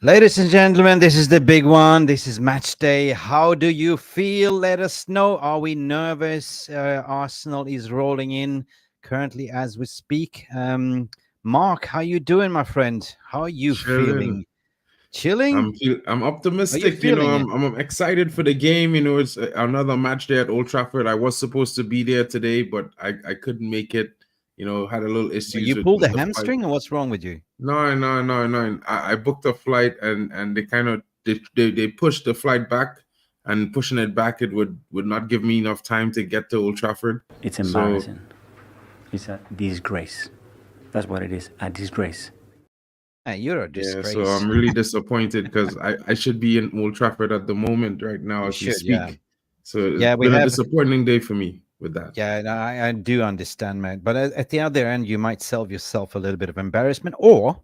Ladies and gentlemen, this is the big one. This is match day. How do you feel? Let us know. Are we nervous? Arsenal is rolling in currently as we speak. Mark, how you doing, my friend? How are you Chilling. feeling? Chilling? I'm Are you optimistic. feeling it? I'm excited for the game. It's another match day at Old Trafford. I was supposed to be there today, but I couldn't make it. Had a little Well, issues you with pulled a with the flight. hamstring, or what's wrong with you? No, no, no, no. I booked a flight, and they kind of they pushed the flight back, and pushing it back, it would not give me enough time to get to Old Trafford. It's So embarrassing. It's a disgrace. That's what it is, a disgrace. You're a yeah, so disgrace. I'm really disappointed because I should be in Old Trafford at the moment right now You as we should, yeah. speak. So it's Yeah, we been a have. disappointing day for me with that. Yeah, no, I do understand, man. But at the other end, you might solve yourself a little bit of embarrassment, or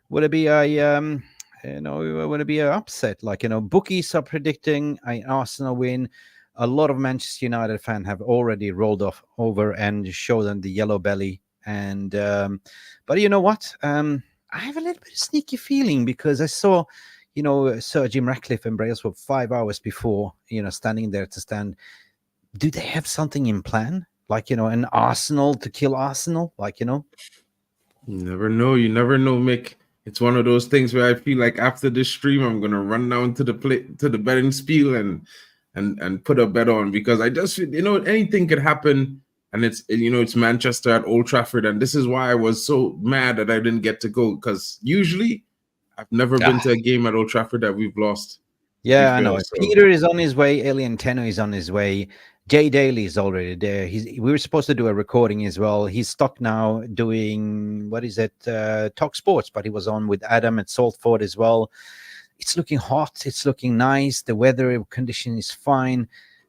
would it be would it be an upset? Like, bookies are predicting an Arsenal win. A lot of Manchester United fans have already rolled off over and show them the yellow belly. And but you know what? I have a little bit of sneaky feeling because I saw, Sir Jim Ratcliffe and Brailsford 5 hours before, standing there to stand. Do they have something in plan? Like, an Arsenal to kill Arsenal? Like, You never know. You never know, Mick. It's one of those things where I feel like after this stream, I'm gonna run down to the to the betting spiel and put a bet on because I just anything could happen, and it's Manchester at Old Trafford, and this is why I was so mad that I didn't get to go because usually I've never been to a game at Old Trafford that we've lost. To be yeah, I know. fair, so Peter is on his way. Alien Tenno is on his way. Jay Daly is already there. We were supposed to do a recording as well. He's stuck now doing what is it? Talk Sports, but he was on with Adam at Saltford as well. It's looking hot. It's looking nice. The weather condition is fine.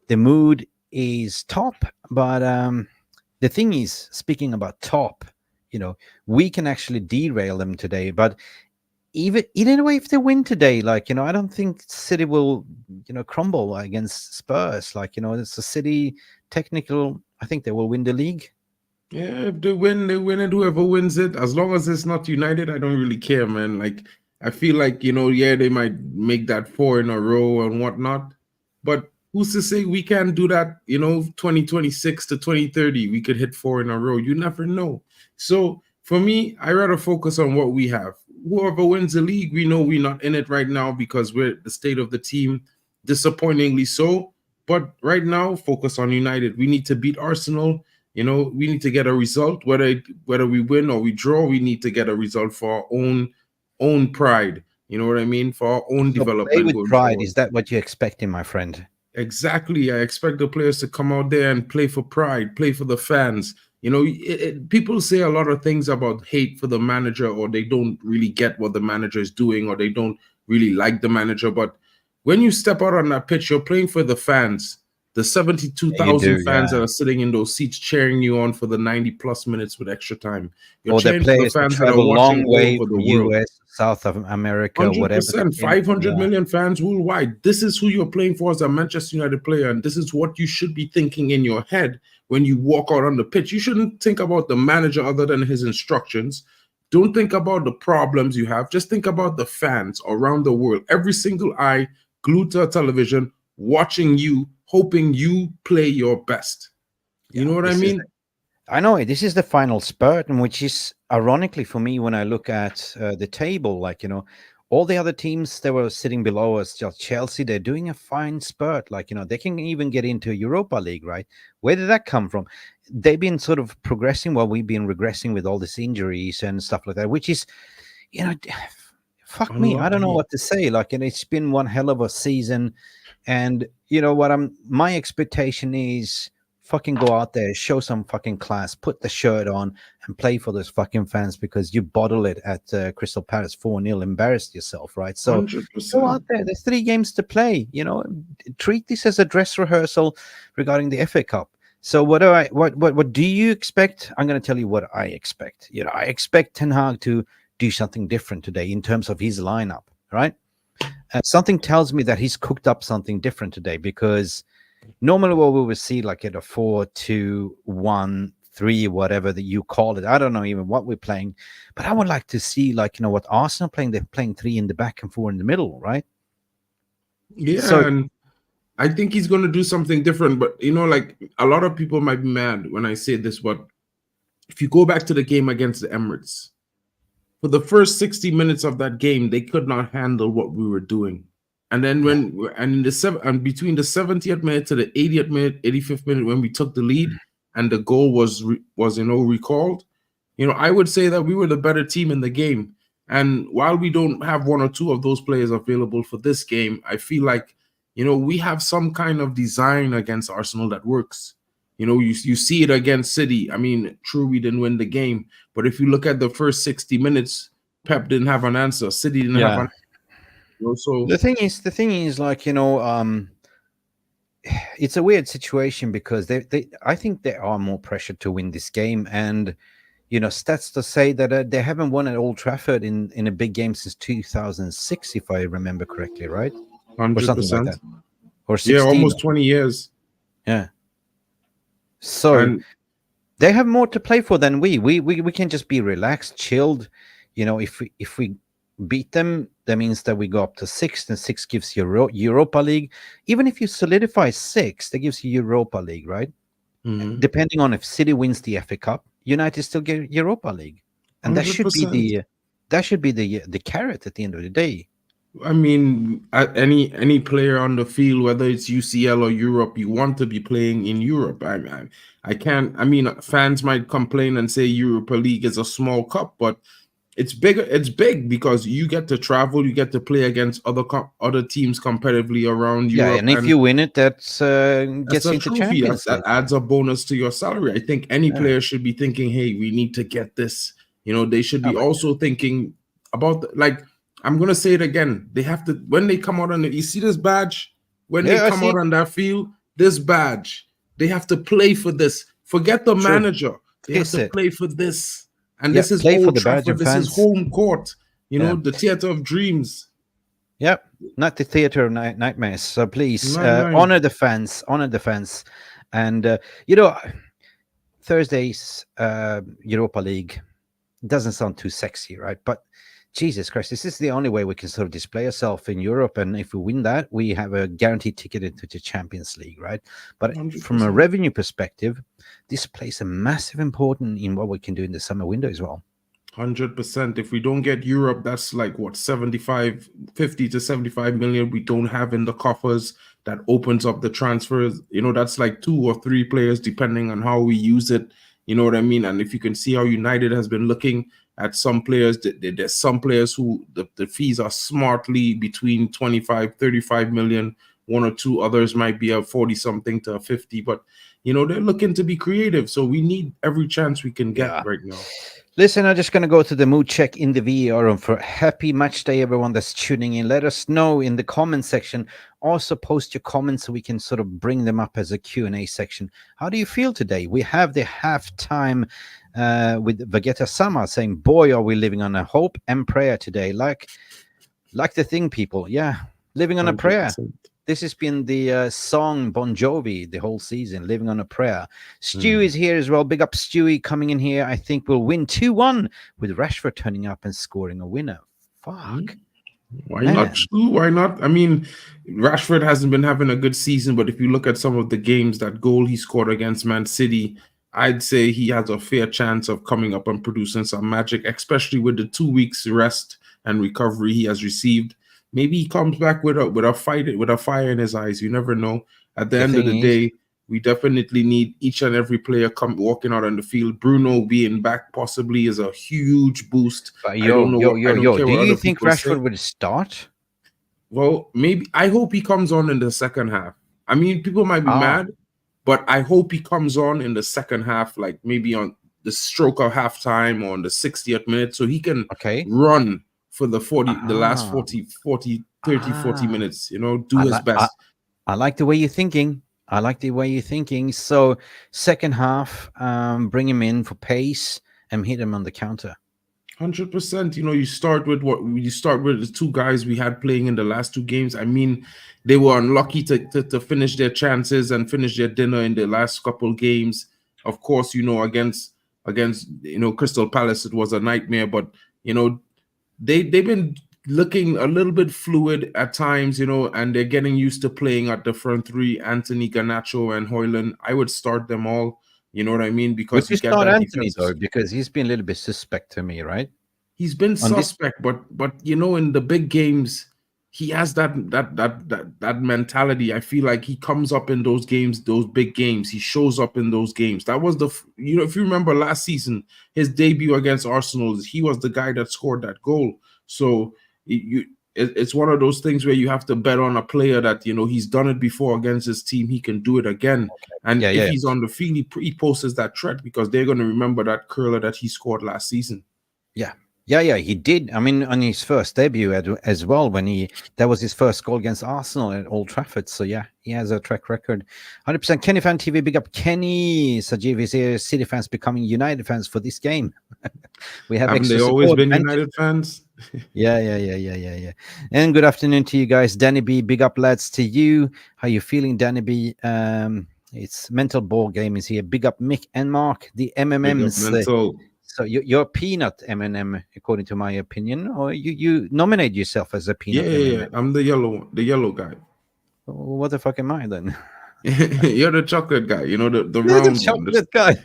The mood is top. But the thing is, speaking about top, we can actually derail them today. But even in a way, if they win today, like, I don't think City will, crumble against Spurs. Like, it's a City technical. I think they will win the league. yeah, if they win it. Whoever wins it, as long as it's not United, I don't really care, man. Like I feel like yeah, they might make that four in a row and whatnot, but who's to say we can't do that? 2026 to 2030, we could hit four in a row. You never know. So for me, I rather focus on what we have. Whoever wins the league, we know we're not in it right now because we're the state of the team, disappointingly so. But right now, focus on United. We need to beat Arsenal. We need to get a result, whether we win or we draw. We need to get a result for our own pride. You know what I mean? For our own So play development with going pride. forward. Is that what you're expecting, my friend? Exactly. I expect the players to come out there and play for pride, play for the fans. People say a lot of things about hate for the manager, or they don't really get what the manager is doing, or they don't really like the manager. But when you step out on that pitch, you're playing for the fans, the Yeah, you 72,000 do, fans that yeah. are sitting in those seats cheering you on for the 90 plus minutes with extra time. You're Or the cheering for the players that fans that are travel a watching long all way over the from world. US, South of America, whatever the 100%, case. 500 Yeah. million fans worldwide. This is who you're playing for as a Manchester United player. And this is what you should be thinking in your head when you walk out on the pitch. You shouldn't think about the manager other than his instructions. Don't think about the problems you have. Just think about the fans around the world. Every single eye glued to a television, watching you, hoping you play your best. You Yeah. know what I mean? I know this is the final spurt, and which is ironically for me when I look at the table, like, all the other teams that were sitting below us, just Chelsea, they're doing a fine spurt. Like, they can even get into Europa League, right? Where did that come from? They've been sort of progressing while we've been regressing with all these injuries and stuff like that, which is, you know, fuck me. I don't know Unlucky. what to say. Like, and it's been one hell of a season. And you know what? My expectation is fucking go out there, show some fucking class, put the shirt on, and play for those fucking fans because you bottle it at Crystal Palace 4-0, embarrassed yourself, right? So go out 100%. there. There's 3 games to play. Treat this as a dress rehearsal regarding the FA Cup. So what do you expect? I'm going to tell you what I expect. I expect Ten Hag to do something different today in terms of his lineup, right? Something tells me that he's cooked up something different today because normally what we would see like at a 4-2-1-3 3, whatever that you call it. I don't know even what we're playing, but I would like to see, like, what Arsenal playing. They're playing 3 in the back and 4 in the middle, right? Yeah, So and I think he's going to do something different. But like a lot of people might be mad when I say this, but if you go back to the game against the Emirates, for the first 60 minutes of that game, they could not handle what we were doing. And then between the 70th minute to the 80th minute, 85th minute, when we took the lead and the goal was recalled, I would say that we were the better team in the game. And while we don't have one or two of those players available for this game, I feel like, we have some kind of design against Arsenal that works. You see it against City. I mean, true, we didn't win the game, but if you look at the first 60 minutes, Pep didn't have an answer. City didn't have an answer. So the thing is, like, it's a weird situation because I think they are more pressured to win this game, and stats to say that they haven't won at Old Trafford in a big game since 2006, if I remember correctly, right? 100%. Or something like that, or 16. Yeah, almost 20 years. Yeah. So they have more to play for than we can just be relaxed, chilled. If we beat them, that means that we go up to 6th, and 6 gives you Europa League. Even if you solidify 6, that gives you Europa League, right? Mm-hmm. Depending on if City wins the FA Cup, United still get Europa League, and 100%. that should be the carrot at the end of the day. I mean, any player on the field, whether it's UCL or Europe, you want to be playing in Europe. I can't. I mean, fans might complain and say Europa League is a small cup, but it's bigger. It's big because you get to travel, you get to play against other teams competitively around Europe. Yeah, and if you win it, gets that's a into trophy. Champions That adds a bonus to your salary. I think any player should be thinking, "Hey, we need to get this." They should be also thinking about I'm gonna say it again. They have to, when they come out on you see this badge, when they come out on that field, this badge, they have to play for this. Forget the manager. They have to play for this. And this is Old Trafford. This is home court. The theater of dreams. Yep, not the theater of nightmares. So please honor the fans. Honor the fans. And Thursday's Europa League doesn't sound too sexy, right? But Jesus Christ, this is the only way we can sort of display ourselves in Europe. And if we win that, we have a guaranteed ticket into the Champions League, right? But 100%. From a revenue perspective, this plays a massive important in what we can do in the summer window as well. 100%. If we don't get Europe, that's like what, 50 to 75 million we don't have in the coffers. That opens up the transfers. That's like 2 or 3 players depending on how we use it. You know what I mean? And if you can see how United has been looking at some players, there's some players who the fees are smartly between 25, 35 million. 1 or 2 others might be a 40 something to a 50, but they're looking to be creative. So we need every chance we can get right now. Listen, I'm just going to go to the mood check in the VAR room for happy match day, everyone that's tuning in. Let us know in the comment section. Also post your comments so we can sort of bring them up as a Q&A section. How do you feel today? We have the halftime with Vegeta Sama saying, boy, are we living on a hope and prayer today. Like the thing, people. Yeah, living on 100%. A prayer. This has been the song Bon Jovi the whole season, living on a prayer. Stu is here as well. Big up Stewie coming in here. I think we'll win 2-1 with Rashford turning up and scoring a winner. Fuck. Why not, Stu? Why not? I mean, Rashford hasn't been having a good season, but if you look at some of the games, that goal he scored against Man City, I'd say he has a fair chance of coming up and producing some magic, especially with the 2 weeks rest and recovery he has received. Maybe he comes back with a fire in his eyes. You never know. At the end of the day, we definitely need each and every player walking out on the field. Bruno being back possibly is a huge boost. But do you think Rashford would start? Well, maybe. I hope he comes on in the second half. I mean, people might be mad, but I hope he comes on in the second half, like maybe on the stroke of halftime or on the 60th minute, so he can run for the last 30 minutes, do his best. I like the way you're thinking. So second half, bring him in for pace and hit him on the counter. 100%. You start with the 2 guys we had playing in the last 2 games. I mean, they were unlucky to finish their chances and finish their dinner in the last couple games. Of course, against Crystal Palace, it was a nightmare. But they've been looking a little bit fluid at times, and they're getting used to playing at the front three. Anthony, Garnacho, and Højlund. I would start them all. You know what I mean? Would Because you you get start that Anthony defense. though, because he's been a little bit suspect to me, right? He's been On this- suspect, but in the big games, he has that mentality. I feel like he comes up in those games, those big games. He shows up in those games. That was if you remember last season, his debut against Arsenal, he was the guy that scored that goal. So it's one of those things where you have to bet on a player that he's done it before against his team. He can do it again. Okay. And if he's on the field, he poses that threat because they're going to remember that curler that he scored last season. Yeah, he did. I mean, on his first debut as well, that was his first goal against Arsenal at Old Trafford. So yeah, he has a track record. 100%. Kenny Fan TV, big up Kenny. Sajiv is here. City fans becoming United fans for this game. We have Haven't they always been United fans? Yeah. And good afternoon to you guys. Danny B, big up lads to you. How you feeling, Danny B? It's mental ball game is here. Big up Mick and Mark, the MMMs. So you're a peanut M&M, according to my opinion, or you nominate yourself as a peanut? Yeah. I'm the yellow guy. What the fuck am I then? You're the chocolate guy. The round chocolate guy.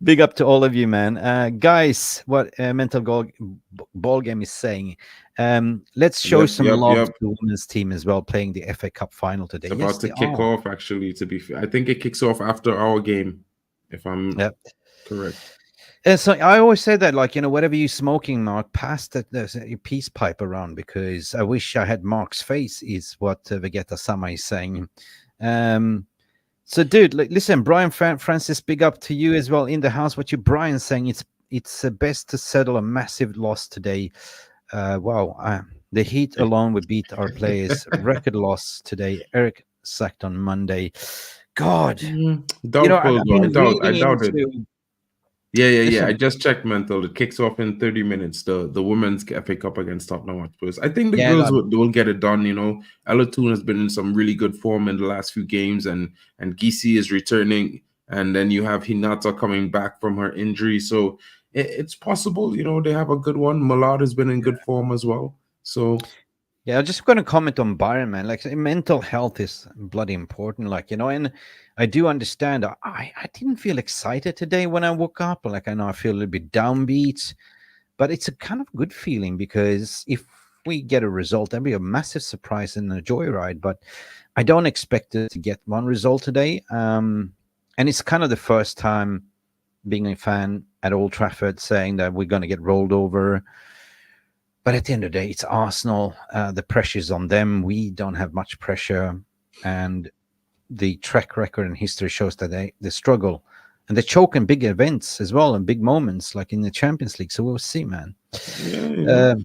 Big up to all of you, man. Guys, what mental ball game is saying. Let's show some love to the women's team as well, playing the FA Cup final today. It's about to kick off, actually, to be fair. I think it kicks off after our game, if I'm correct. And so I always say that, like, whatever you're smoking, Mark, pass your peace pipe around, because I wish I had Mark's face, is what Vegeta Sama is saying. So, dude, listen, Brian Francis, big up to you as well in the house. What you, Brian, saying it's best to settle a massive loss today. Wow, the Heat alone would beat our players. Record loss today. Eric sacked on Monday. God, doubtful. I doubt it. Yeah. Listen, I just checked mental. It kicks off in 30 minutes. The women's FA Cup against Tottenham Hotspur. I think the girls will get it done. Ella Toon has been in some really good form in the last few games, and Gisi is returning, and then you have Hinata coming back from her injury. So it's possible. They have a good one. Malad has been in good form as well. So. Yeah, I'm just going to comment on Byron, man. Like, mental health is bloody important, and I do understand. I didn't feel excited today when I woke up. Like, I know I feel a little bit downbeat, but it's a kind of good feeling, because if we get a result, that'd be a massive surprise and a joyride. But I don't expect it to get one result today. And it's kind of the first time being a fan at Old Trafford saying that we're going to get rolled over. But at the end of the day, it's Arsenal. The pressure's on them. We don't have much pressure. And the track record and history shows that they struggle. And they choke in big events as well, and big moments, like in the Champions League. So we'll see, man. Yeah.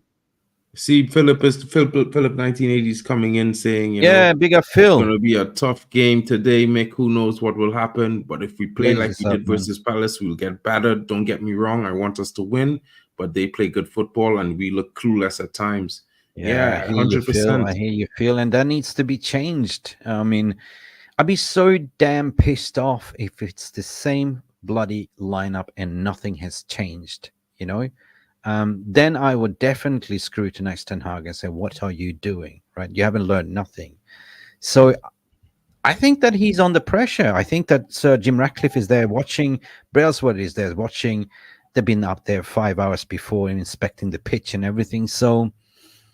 See, Philip 1980s coming in saying, big up Phil. It's going to be a tough game today, Mick. Who knows what will happen? But if we play like we did versus Palace, we'll get battered. Don't get me wrong. I want us to win. But they play good football, and we look clueless at times. Yeah, 100%. I hear you, Phil, and that needs to be changed. I mean, I'd be so damn pissed off if it's the same bloody lineup and nothing has changed, Then I would definitely scrutinize Ten Hag and say, what are you doing, right? You haven't learned nothing. So I think that he's under pressure. I think that Sir Jim Ratcliffe is there watching. Brailsford is there watching. They've been up there 5 hours before inspecting the pitch and everything. So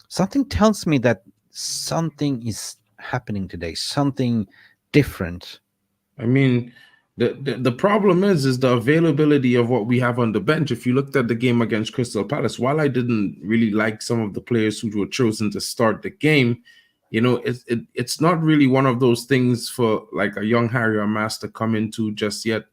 something tells me that something is happening today, something different. I mean, the problem is the availability of what we have on the bench. If you looked at the game against Crystal Palace, while I didn't really like some of the players who were chosen to start the game, it's not really one of those things for like a young Harry or Mass to come into just yet.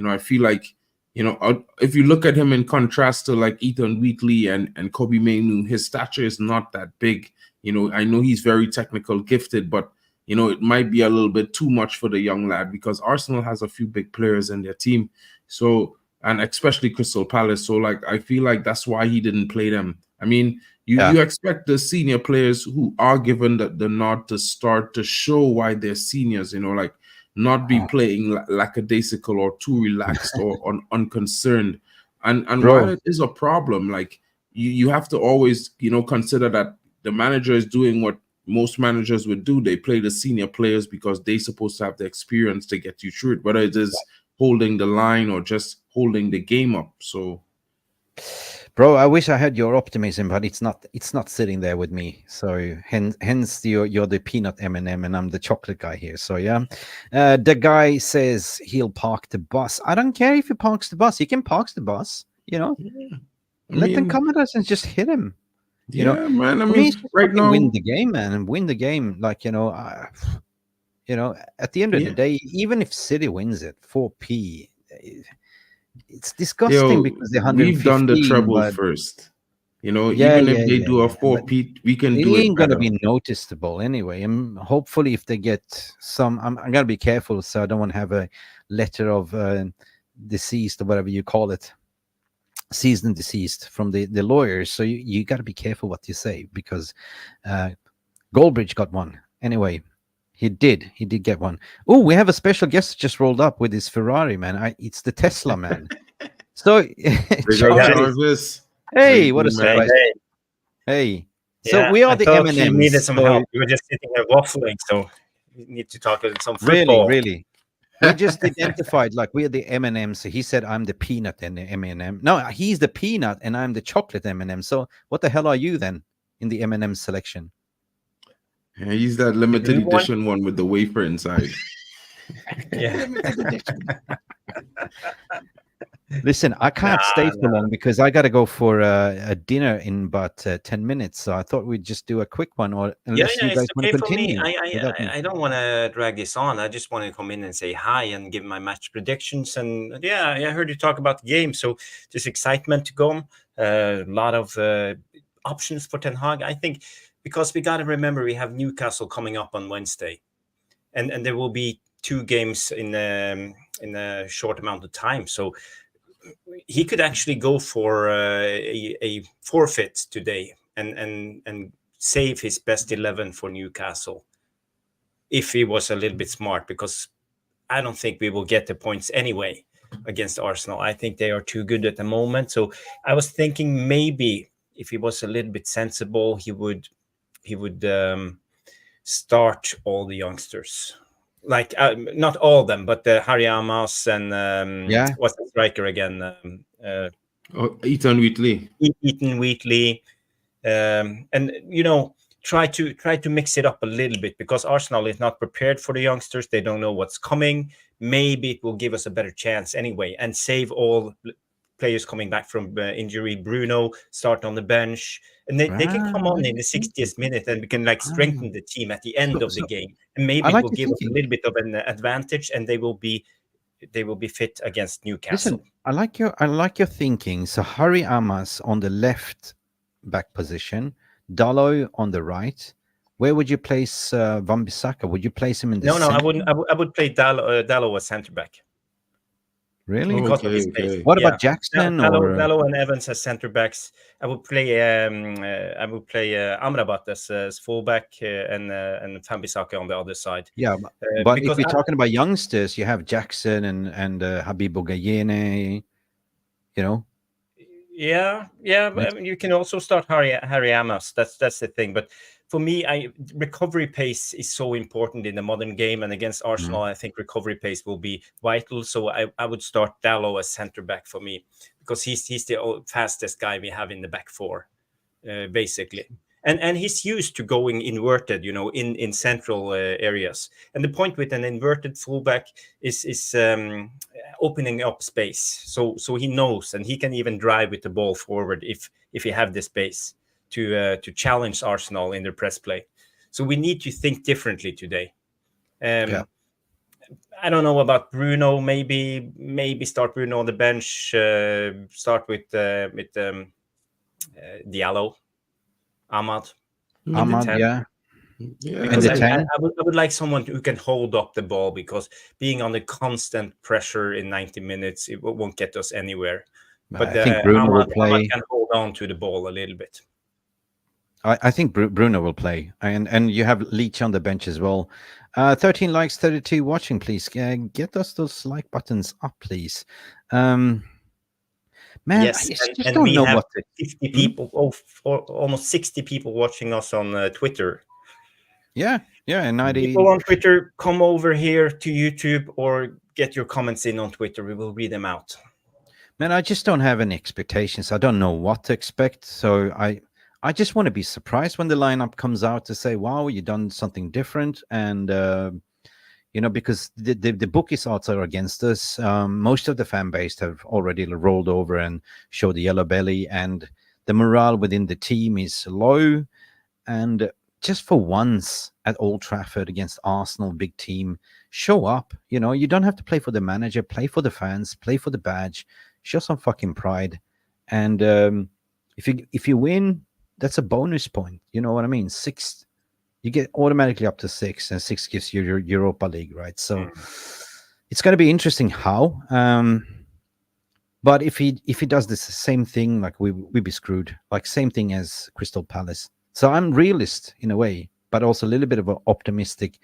I feel like, if you look at him in contrast to like Ethan Wheatley and Kobe Mainoo, his stature is not that big. I know he's very technical, gifted, but it might be a little bit too much for the young lad, because Arsenal has a few big players in their team. So, and especially Crystal Palace. So, like, I feel like that's why he didn't play them. I mean, you expect the senior players who are given the nod to start to show why they're seniors. Like not be playing lackadaisical or too relaxed or unconcerned. And while Bro, it is a problem, like you have to always, consider that the manager is doing what most managers would do. They play the senior players because they're supposed to have the experience to get you through it, whether it is holding the line or just holding the game up. So bro, I wish I had your optimism, but it's not sitting there with me. So hence you're the peanut M&M and I'm the chocolate guy here. So yeah, the guy says he'll park the bus. I don't care if he parks the bus. He can park the bus. Let them come at us and just hit him. Man. I For me, mean, it's just right fucking now, win the game, man, and win the game. Like at the end of the day, even if City wins it 4p, it's disgusting because they're we've done the 115. treble But first. yeah, Even if they do a but 4-peat, we can it do it ain't gonna better. be noticeable anyway. And hopefully, if they get some, I'm gonna be careful, so I don't want to have a letter of deceased or whatever you call it, seasoned and deceased from the lawyers. So you got to be careful what you say, because Goldbridge got one anyway. He did get one. Oh, we have a special guest just rolled up with his Ferrari, man. It's the Tesla man. So Big up Jarvis. hey, what a doing, man? surprise. Hey. So Yeah, we are I the thought he M&Ms. needed some help. We were just sitting here waffling, so we need to talk some football. Really. We just identified like we are the M&Ms. So he said I'm the peanut and the M&M. No, he's the peanut and I'm the chocolate M&M. So what the hell are you then in the M&M selection? Yeah, he's that limited blue one? edition one with the wafer inside. Yeah. Limited edition. Listen, I can't stay for long because I got to go for a dinner in about 10 minutes. So I thought we'd just do a quick one, or unless you guys It's want okay to for me. continue. I don't want to drag this on. I just want to come in and say hi and give my match predictions. And yeah, I heard you talk about the game, so there's excitement to come. A lot of options for Ten Hag. I think because we got to remember we have Newcastle coming up on Wednesday, and there will be 2 games in a short amount of time. So he could actually go for a forfeit today and save his best 11 for Newcastle if he was a little bit smart, because I don't think we will get the points anyway against Arsenal. I think they are too good at the moment. So I was thinking maybe if he was a little bit sensible, he would start all the youngsters. Like not all of them, but Harry Amas and what's the striker again? Ethan Wheatley. Ethan Wheatley, and try to mix it up a little bit, because Arsenal is not prepared for the youngsters. They don't know what's coming. Maybe it will give us a better chance anyway, and save all players coming back from injury. Bruno start on the bench, and they can come on in the 60th minute, and we can strengthen the team at the end of the game, and maybe it will give us a little bit of an advantage, and they will be fit against Newcastle. Listen, I like your thinking. So Harry Amas on the left back position, Dalot on the right. Where would you place Wan-Bissaka? Would you place him in the No, I wouldn't. I would play Dalot as centre back. Really? Okay. What about Jackson Dalot and Evans as centre backs? I would play Amrabat as fullback and Wan-Bissaka on the other side. Yeah, but if we're talking about youngsters, you have Jackson and Habibu Gayene. Yeah. You can also start Harry Amos. That's the thing. But for me, recovery pace is so important in the modern game, and against Arsenal, I think recovery pace will be vital. So I would start Dalot as centre back for me, because he's the fastest guy we have in the back four, basically. And he's used to going inverted, in central areas. And the point with an inverted fullback is opening up space. So he knows, and he can even drive with the ball forward if he have the space to challenge Arsenal in their press play. So we need to think differently today. I don't know about Bruno. Maybe start Bruno on the bench. Start with Diallo, Ahmad, yeah. Because I would like someone who can hold up the ball, because being on the constant pressure in 90 minutes, it won't get us anywhere. But I think Bruno will play. Ahmad can hold on to the ball a little bit. I think Bruno will play, and you have Leach on the bench as well. 13 likes, 32 watching, please. Get us those like buttons up, please. Man, Yes, I just and don't we know have what to... 50 people, almost 60 people watching us on Twitter. Yeah, and 90... People on Twitter, come over here to YouTube or get your comments in on Twitter. We will read them out. Man, I just don't have any expectations. I don't know what to expect. So I just want to be surprised when the lineup comes out to say, wow, you've done something different. And, because the bookies odds are against us. Most of the fan base have already rolled over and showed the yellow belly. And the morale within the team is low. And just for once at Old Trafford against Arsenal, big team, show up. You don't have to play for the manager, play for the fans, play for the badge. Show some fucking pride, and if you win, that's a bonus point. You know what I mean? 6, you get automatically up to 6, and 6 gives you your Europa League, right? So it's going to be interesting how. But if he does this same thing, like we'd be screwed. Like same thing as Crystal Palace. So I'm realist in a way, but also a little bit of an optimistic.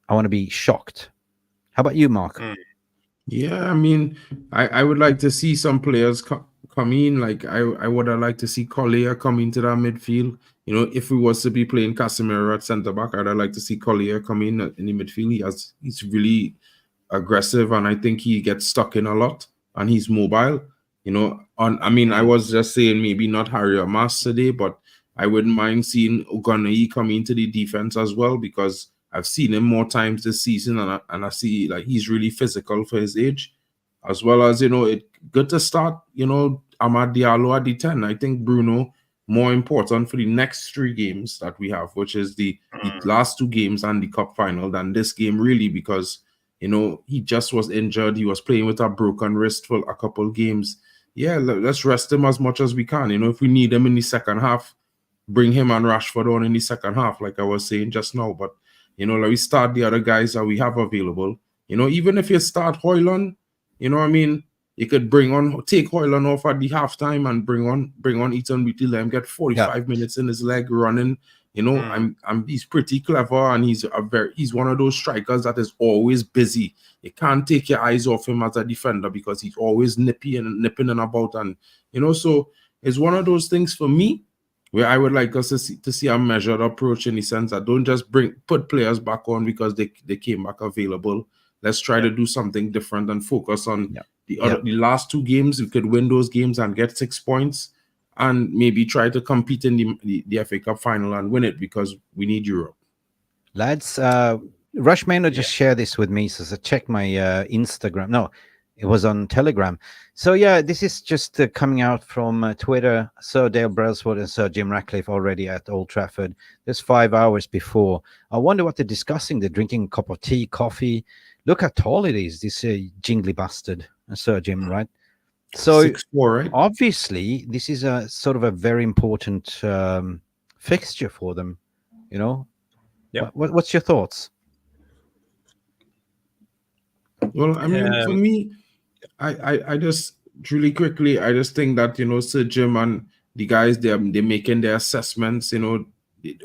I want to be shocked. How about you, Mark? Yeah, I mean, I would like to see some players come in. Like I would have liked to see Collier come into that midfield. If we was to be playing Casemiro at centre back, I'd like to see Collier come in the midfield. He's really aggressive, and I think he gets stuck in a lot, and he's mobile. I was just saying maybe not Harry or Mas today, but I wouldn't mind seeing Ogunei come into the defense as well, because I've seen him more times this season, and I see like he's really physical for his age, as well as it good to start Amad Diallo at the 10. I think Bruno more important for the next 3 games that we have, which is the last 2 games and the cup final, than this game really, because he just was injured. He was playing with a broken wrist for a couple games. Yeah, let's rest him as much as we can. If we need him in the second half, bring him and Rashford on in the second half, like I was saying just now. But like we start the other guys that we have available. Even if you start Højlund, you could take Højlund off at the halftime and bring on Ethan Beattie, let him get 45 minutes in his leg running. He's pretty clever, and he's one of those strikers that is always busy. You can't take your eyes off him as a defender, because he's always nipping and about, and so it's one of those things for me where I would like us to see a measured approach, in the sense that don't just put players back on because they came back available. Let's try to do something different and focus on the last 2 games. We could win those games and get 6 points, and maybe try to compete in the FA Cup final and win it, because we need Europe. Lads, Rush Maynard just shared this with me, so check my Instagram. No, it was on Telegram. So yeah, this is just coming out from Twitter. Sir Dale Brailsford and Sir Jim Ratcliffe already at Old Trafford. Just 5 hours before. I wonder what they're discussing. They're drinking a cup of tea, coffee. Look how tall it is, this jingly bastard, Sir Jim, right? So 6'4", right? Obviously, this is a sort of a very important fixture for them. Yeah. What's your thoughts? Well, I mean, for me, I just really quickly, I just think that Sir Jim and the guys, they're making their assessments.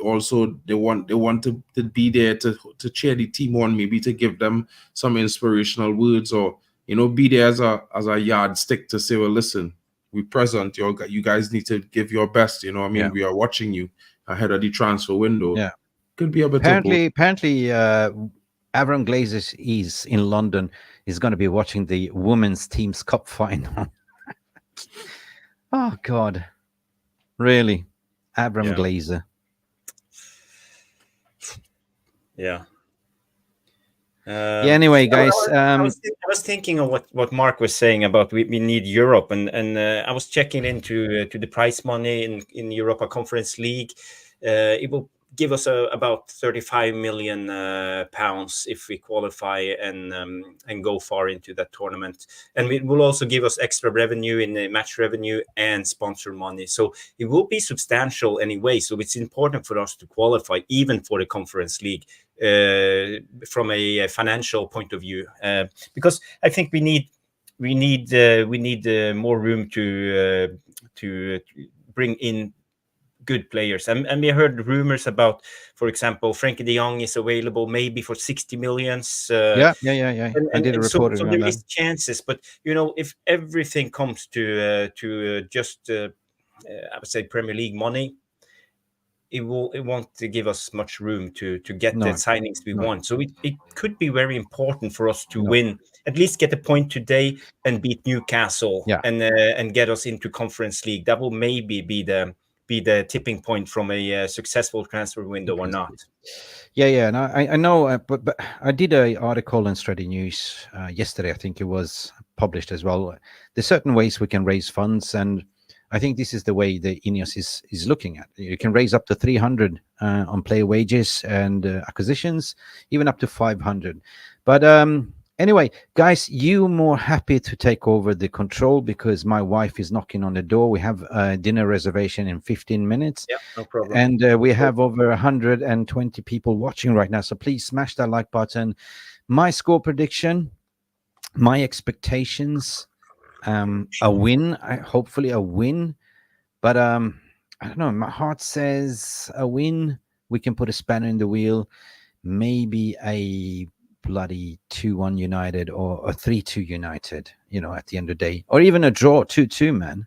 Also they want to be there to cheer the team on, maybe to give them some inspirational words, or be there as a yardstick to say, well, listen, we present, you guys need to give your best. We are watching you ahead of the transfer window. Yeah, could be a bit. Apparently, Avram Glazers is in London. He's going to be watching the Women's Teams Cup final. Oh God, really, Avram Glazer. Yeah. Anyway, guys, I was thinking of what Mark was saying about we need Europe, and I was checking into the prize money in Europa Conference League. It will give us about 35 million pounds if we qualify and go far into that tournament, and it will also give us extra revenue in the match revenue and sponsor money. So it will be substantial anyway. So it's important for us to qualify even for the Conference League from a financial point of view, because I think we need more room to bring in good players. And we heard rumors about, for example, Frankie de Jong is available maybe for 60 millions. Yeah. I did a So reporting on there that. is chances, but if everything comes to just I would say Premier League money, it won't give us much room to get the signings we want. So it could be very important for us to win, at least get a point today and beat Newcastle, and get us into Conference League. That will maybe be the tipping point from a successful transfer window or not. Yeah, and I know, but I did a article on Strategy News yesterday. I think it was published as well. There's certain ways we can raise funds, and I think this is the way the Ineos is looking at. You can raise up to 300 on player wages and acquisitions, even up to 500. But anyway, guys, you more happy to take over the control because my wife is knocking on the door. We have a dinner reservation in 15 minutes. Yeah, no problem. And we have over 120 people watching right now. So please smash that like button. My score prediction, my expectations, a win, hopefully a win. But I don't know. My heart says a win. We can put a spanner in the wheel. Maybe a bloody 2-1 United or a 3-2 United, at the end of the day. Or even a draw, 2-2, man.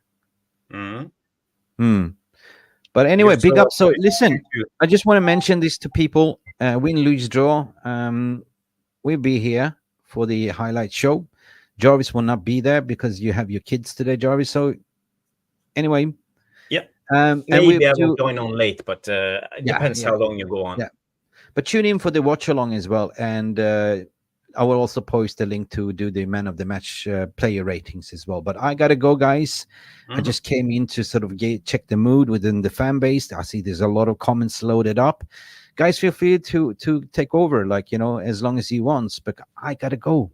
But anyway, big up. So listen, I just want to mention this to people. Win, lose, draw. We'll be here for the highlight show. Jarvis will not be there because you have your kids today, Jarvis. So anyway. Maybe I will join on late, but it depends how long you go on. Yeah. But tune in for the watch along as well. And I will also post a link to do the man of the match player ratings as well. But I got to go, guys. I just came in to sort of check the mood within the fan base. I see there's a lot of comments loaded up. Guys, feel free to take over, as long as you want. But I got to go.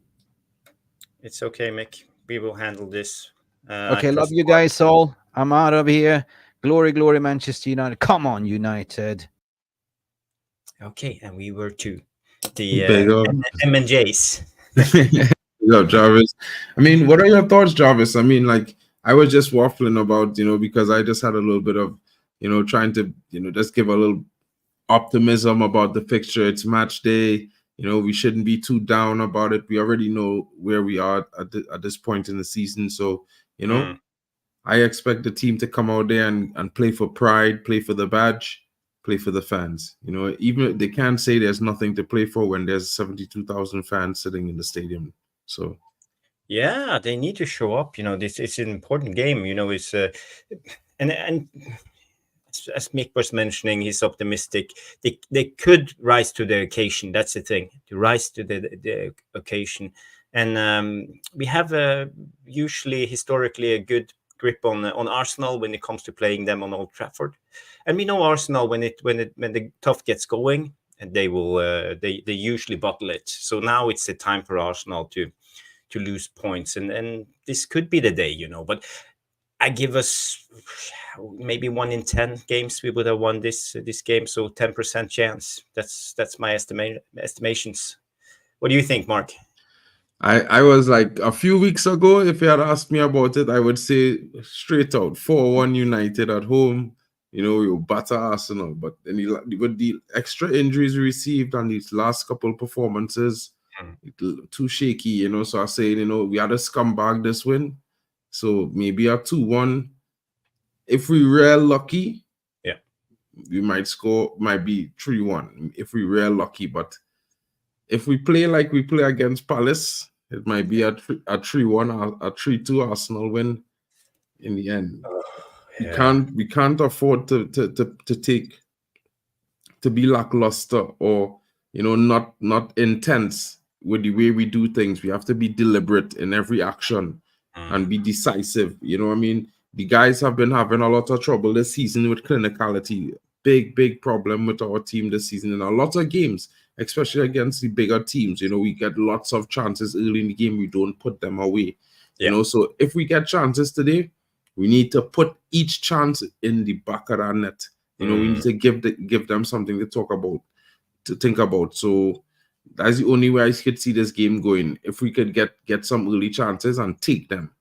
It's okay, Mick. We will handle this. Okay, love you guys all. I'm out of here. Glory, glory, Manchester United. Come on, United. Okay, and we were to the M&Js. Yo, Jarvis. I mean, what are your thoughts, Jarvis? I mean, I was just waffling about, because I just had a little bit of, trying to, just give a little optimism about the fixture. It's match day. We shouldn't be too down about it. We already know where we are at this point in the season. So, I expect the team to come out there and play for pride, play for the badge, play for the fans. Even they can't say there's nothing to play for when there's 72,000 fans sitting in the stadium. So, yeah, they need to show up. This it's an important game. It's and as Mick was mentioning, he's optimistic. They could rise to the occasion. That's the thing, to rise to the occasion. And we have usually historically a good grip on Arsenal when it comes to playing them on Old Trafford, and we know Arsenal when the tough gets going, and they will they usually bottle it. So now it's the time for Arsenal to lose points, and this could be the day, But I give us maybe 1 in 10 games we would have won this game, so 10% chance. That's my estimations. What do you think, Mark? I was like, a few weeks ago, if you had asked me about it, I would say straight out 4-1 United at home. You batter Arsenal. But then with the extra injuries received on these last couple performances, too shaky, So I say, we had a scumbag this win. So maybe a 2-1. If we real lucky, we might be 3-1 if we real lucky. But if we play like we play against Palace, it might be a 3-1 or a 3-2 Arsenal win in the end. We can't afford to be lackluster or not intense with the way we do things. We have to be deliberate in every action and be decisive. I mean, the guys have been having a lot of trouble this season with clinicality. Big problem with our team this season in a lot of games, especially against the bigger teams. We get lots of chances early in the game. We don't put them away. So if we get chances today, we need to put each chance in the back of our net. We need to give them something to think about. So that's the only way I could see this game going. If we could get some early chances and take them.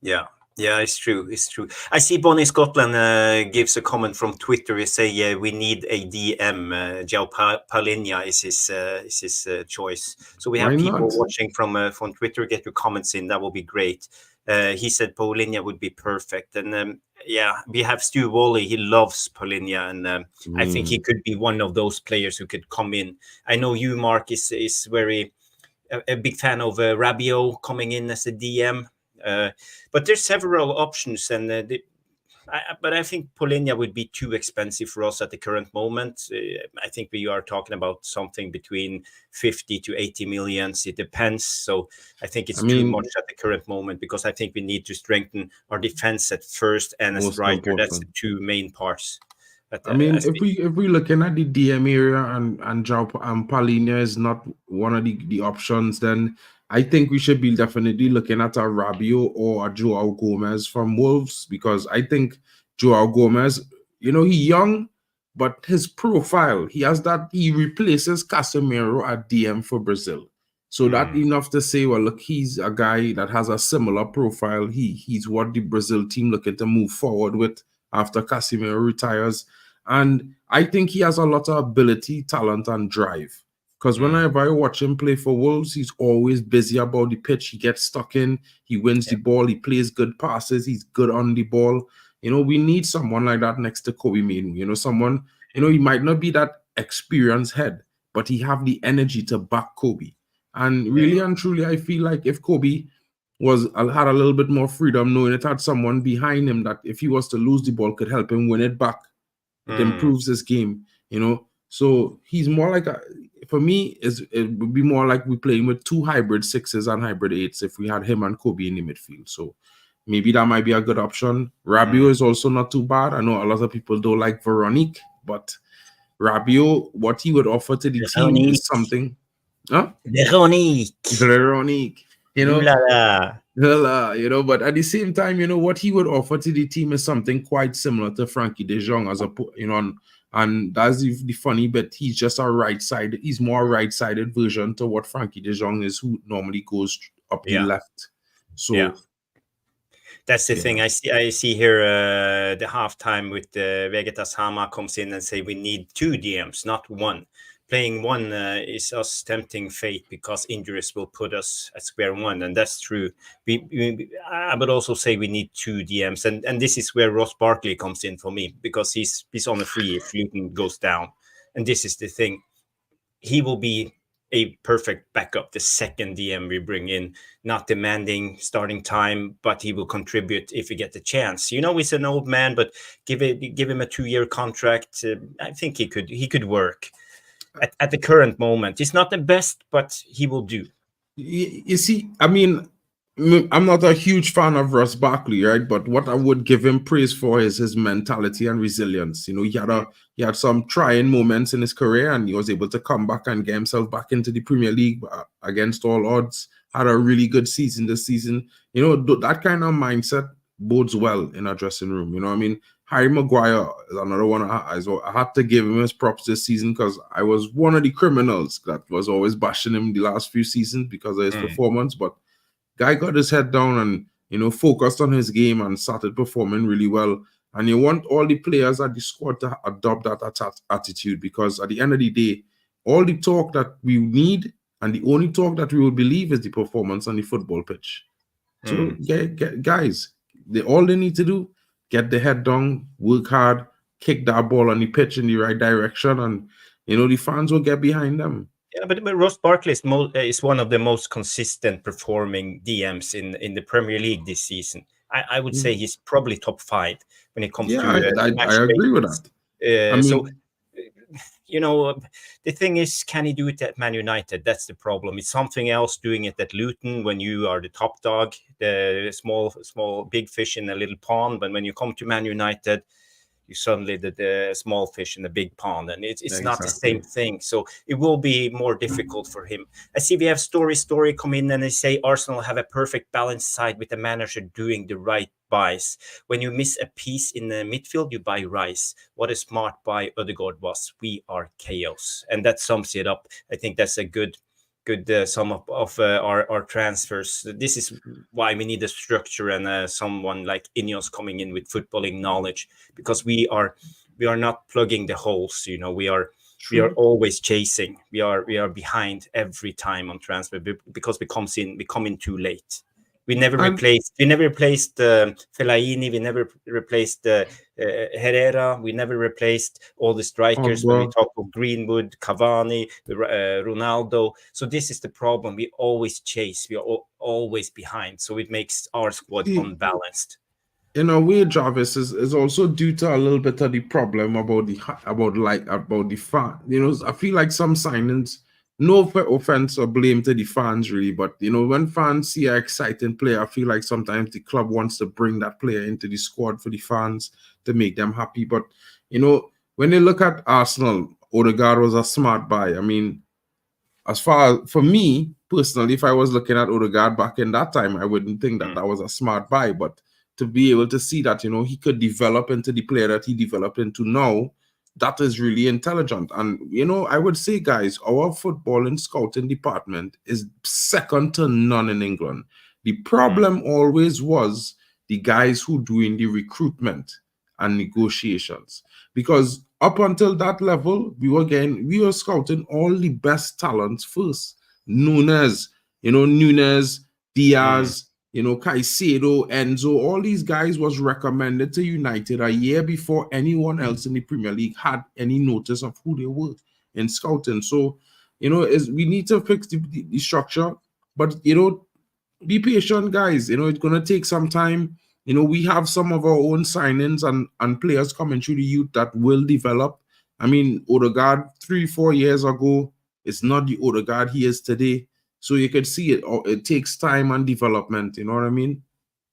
Yeah. Yeah, it's true. It's true. I see Bonnie Scotland gives a comment from Twitter. He say we need a DM. João Palhinha is his choice. So we Why have people not? watching from Twitter. Get your comments in. That will be great. He said Palhinha would be perfect. And yeah, we have Stu Wally. He loves Palhinha, and I think he could be one of those players who could come in. I know you, Mark, is very a big fan of Rabiot coming in as a DM. But there's several options, and but I think Polina would be too expensive for us at the current moment. I think we are talking about something between 50 to 80 millions. It depends. So I think it's too much at the current moment, because I think we need to strengthen our defense at first and a Most striker. That's the important. two main parts. I mean, if we looking at the DM area and Palhinha is not one of the options, then I think we should be definitely looking at a Rabiot or a Joao Gomez from Wolves, because I think Joao Gomez, you know, he's young, but his profile, he replaces Casemiro at DM for Brazil. So that enough to say, well, look, he's a guy that has a similar profile. He's what the Brazil team looking to move forward with after Casemiro retires. And I think he has a lot of ability, talent, and drive. Because whenever I watch him play for Wolves, he's always busy about the pitch. He gets stuck in, he wins the ball, he plays good passes, he's good on the ball. You know, we need someone like that next to Kobe Mainoo. You know, someone, you know, he might not be that experienced head, but he have the energy to back Kobe. And really and truly, I feel like if Kobe had a little bit more freedom, knowing it had someone behind him that if he was to lose the ball could help him win it back, it improves his game, you know. So he's more like for me, it would be more like we playing with two hybrid 6s and hybrid 8s if we had him and Kobe in the midfield. So maybe that might be a good option. Rabiot is also not too bad. I know a lot of people don't like Veronique, but Rabiot, what he would offer to the team is something. Huh? Veronique. You know, you know, but at the same time, you know, what he would offer to the team is something quite similar to Frankie de Jong, and that's the funny bit. He's just a right-sided, he's more right-sided version to what Frankie de Jong is, who normally goes up the left. So that's the thing. I see here the halftime with Vegetas Hama comes in and say we need 2 DMs, not 1. Playing 1 is us tempting fate, because injuries will put us at square one, and that's true. I would also say we need 2 DMs, and this is where Ross Barkley comes in for me, because he's on a free if Luton goes down, and this is the thing. He will be a perfect backup, the second DM we bring in, not demanding starting time, but he will contribute if we get the chance. You know, he's an old man, but give him a 2-year contract. I think he could work. At the current moment, he's not the best, but he will do. You see, I mean, I'm not a huge fan of Ross Barkley, right? But what I would give him praise for is his mentality and resilience. You know, he had some trying moments in his career, and he was able to come back and get himself back into the Premier League against all odds. Had a really good season this season. You know, that kind of mindset bodes well in a dressing room. You know what I mean? Harry Maguire is another one. I had to give him his props this season, because I was one of the criminals that was always bashing him the last few seasons because of his performance. But guy got his head down and, you know, focused on his game and started performing really well. And you want all the players at the squad to adopt that attitude, because at the end of the day, all the talk that we need and the only talk that we will believe is the performance on the football pitch. So guys, all they need to do, get their head down, work hard, kick that ball on the pitch in the right direction, and, you know, the fans will get behind them. Yeah, but Ross Barkley is one of the most consistent performing DMs in the Premier League this season. I would say he's probably top 5 when it comes to I agree with that. So, you know, the thing is, can he do it at Man United? That's the problem. It's something else doing it at Luton when you are the top dog, the small big fish in a little pond. But when you come to Man United, you suddenly the small fish in the big pond, and it's not the same thing. So it will be more difficult for him. I see we have story come in and they say Arsenal have a perfect balanced side with the manager doing the right buys. When you miss a piece in the midfield, you buy Rice. What a smart buy Ødegaard was. We are chaos, and that sums it up. I think that's a good sum of our transfers. This is why we need a structure and someone like Ineos coming in with footballing knowledge, because we are not plugging the holes. You know, we are always chasing. We are behind every time on transfer because we come in too late. We never replaced Fellaini. We never replaced Herrera. We never replaced all the strikers when we talk of Greenwood, Cavani, Ronaldo. So this is the problem. We always chase. We are always behind. So it makes our squad unbalanced. In a way, Jarvis is also due to a little bit of the problem about the fan. You know, I feel like some signings, no offense or blame to the fans really, but you know, when fans see an exciting player, I feel like sometimes the club wants to bring that player into the squad for the fans to make them happy. But you know, when they look at Arsenal, Odegaard was a smart buy. I mean, as far as for me personally, if I was looking at Odegaard back in that time, I wouldn't think that that was a smart buy. But to be able to see that, you know, he could develop into the player that he developed into now, that is really intelligent. And, you know, I would say, guys, our football and scouting department is second to none in England. The problem always was the guys who doing the recruitment and negotiations. Because up until that level, we were scouting all the best talents first. Nunes, Diaz, you know, Caicedo, Enzo, all these guys was recommended to United a year before anyone else in the Premier League had any notice of who they were in scouting. So, you know, we need to fix the structure, but, you know, be patient, guys. You know, it's going to take some time. You know, we have some of our own signings and players coming through the youth that will develop. I mean, Odegaard 3-4 years ago is not the Odegaard he is today. So you can see it takes time and development. You know what I mean?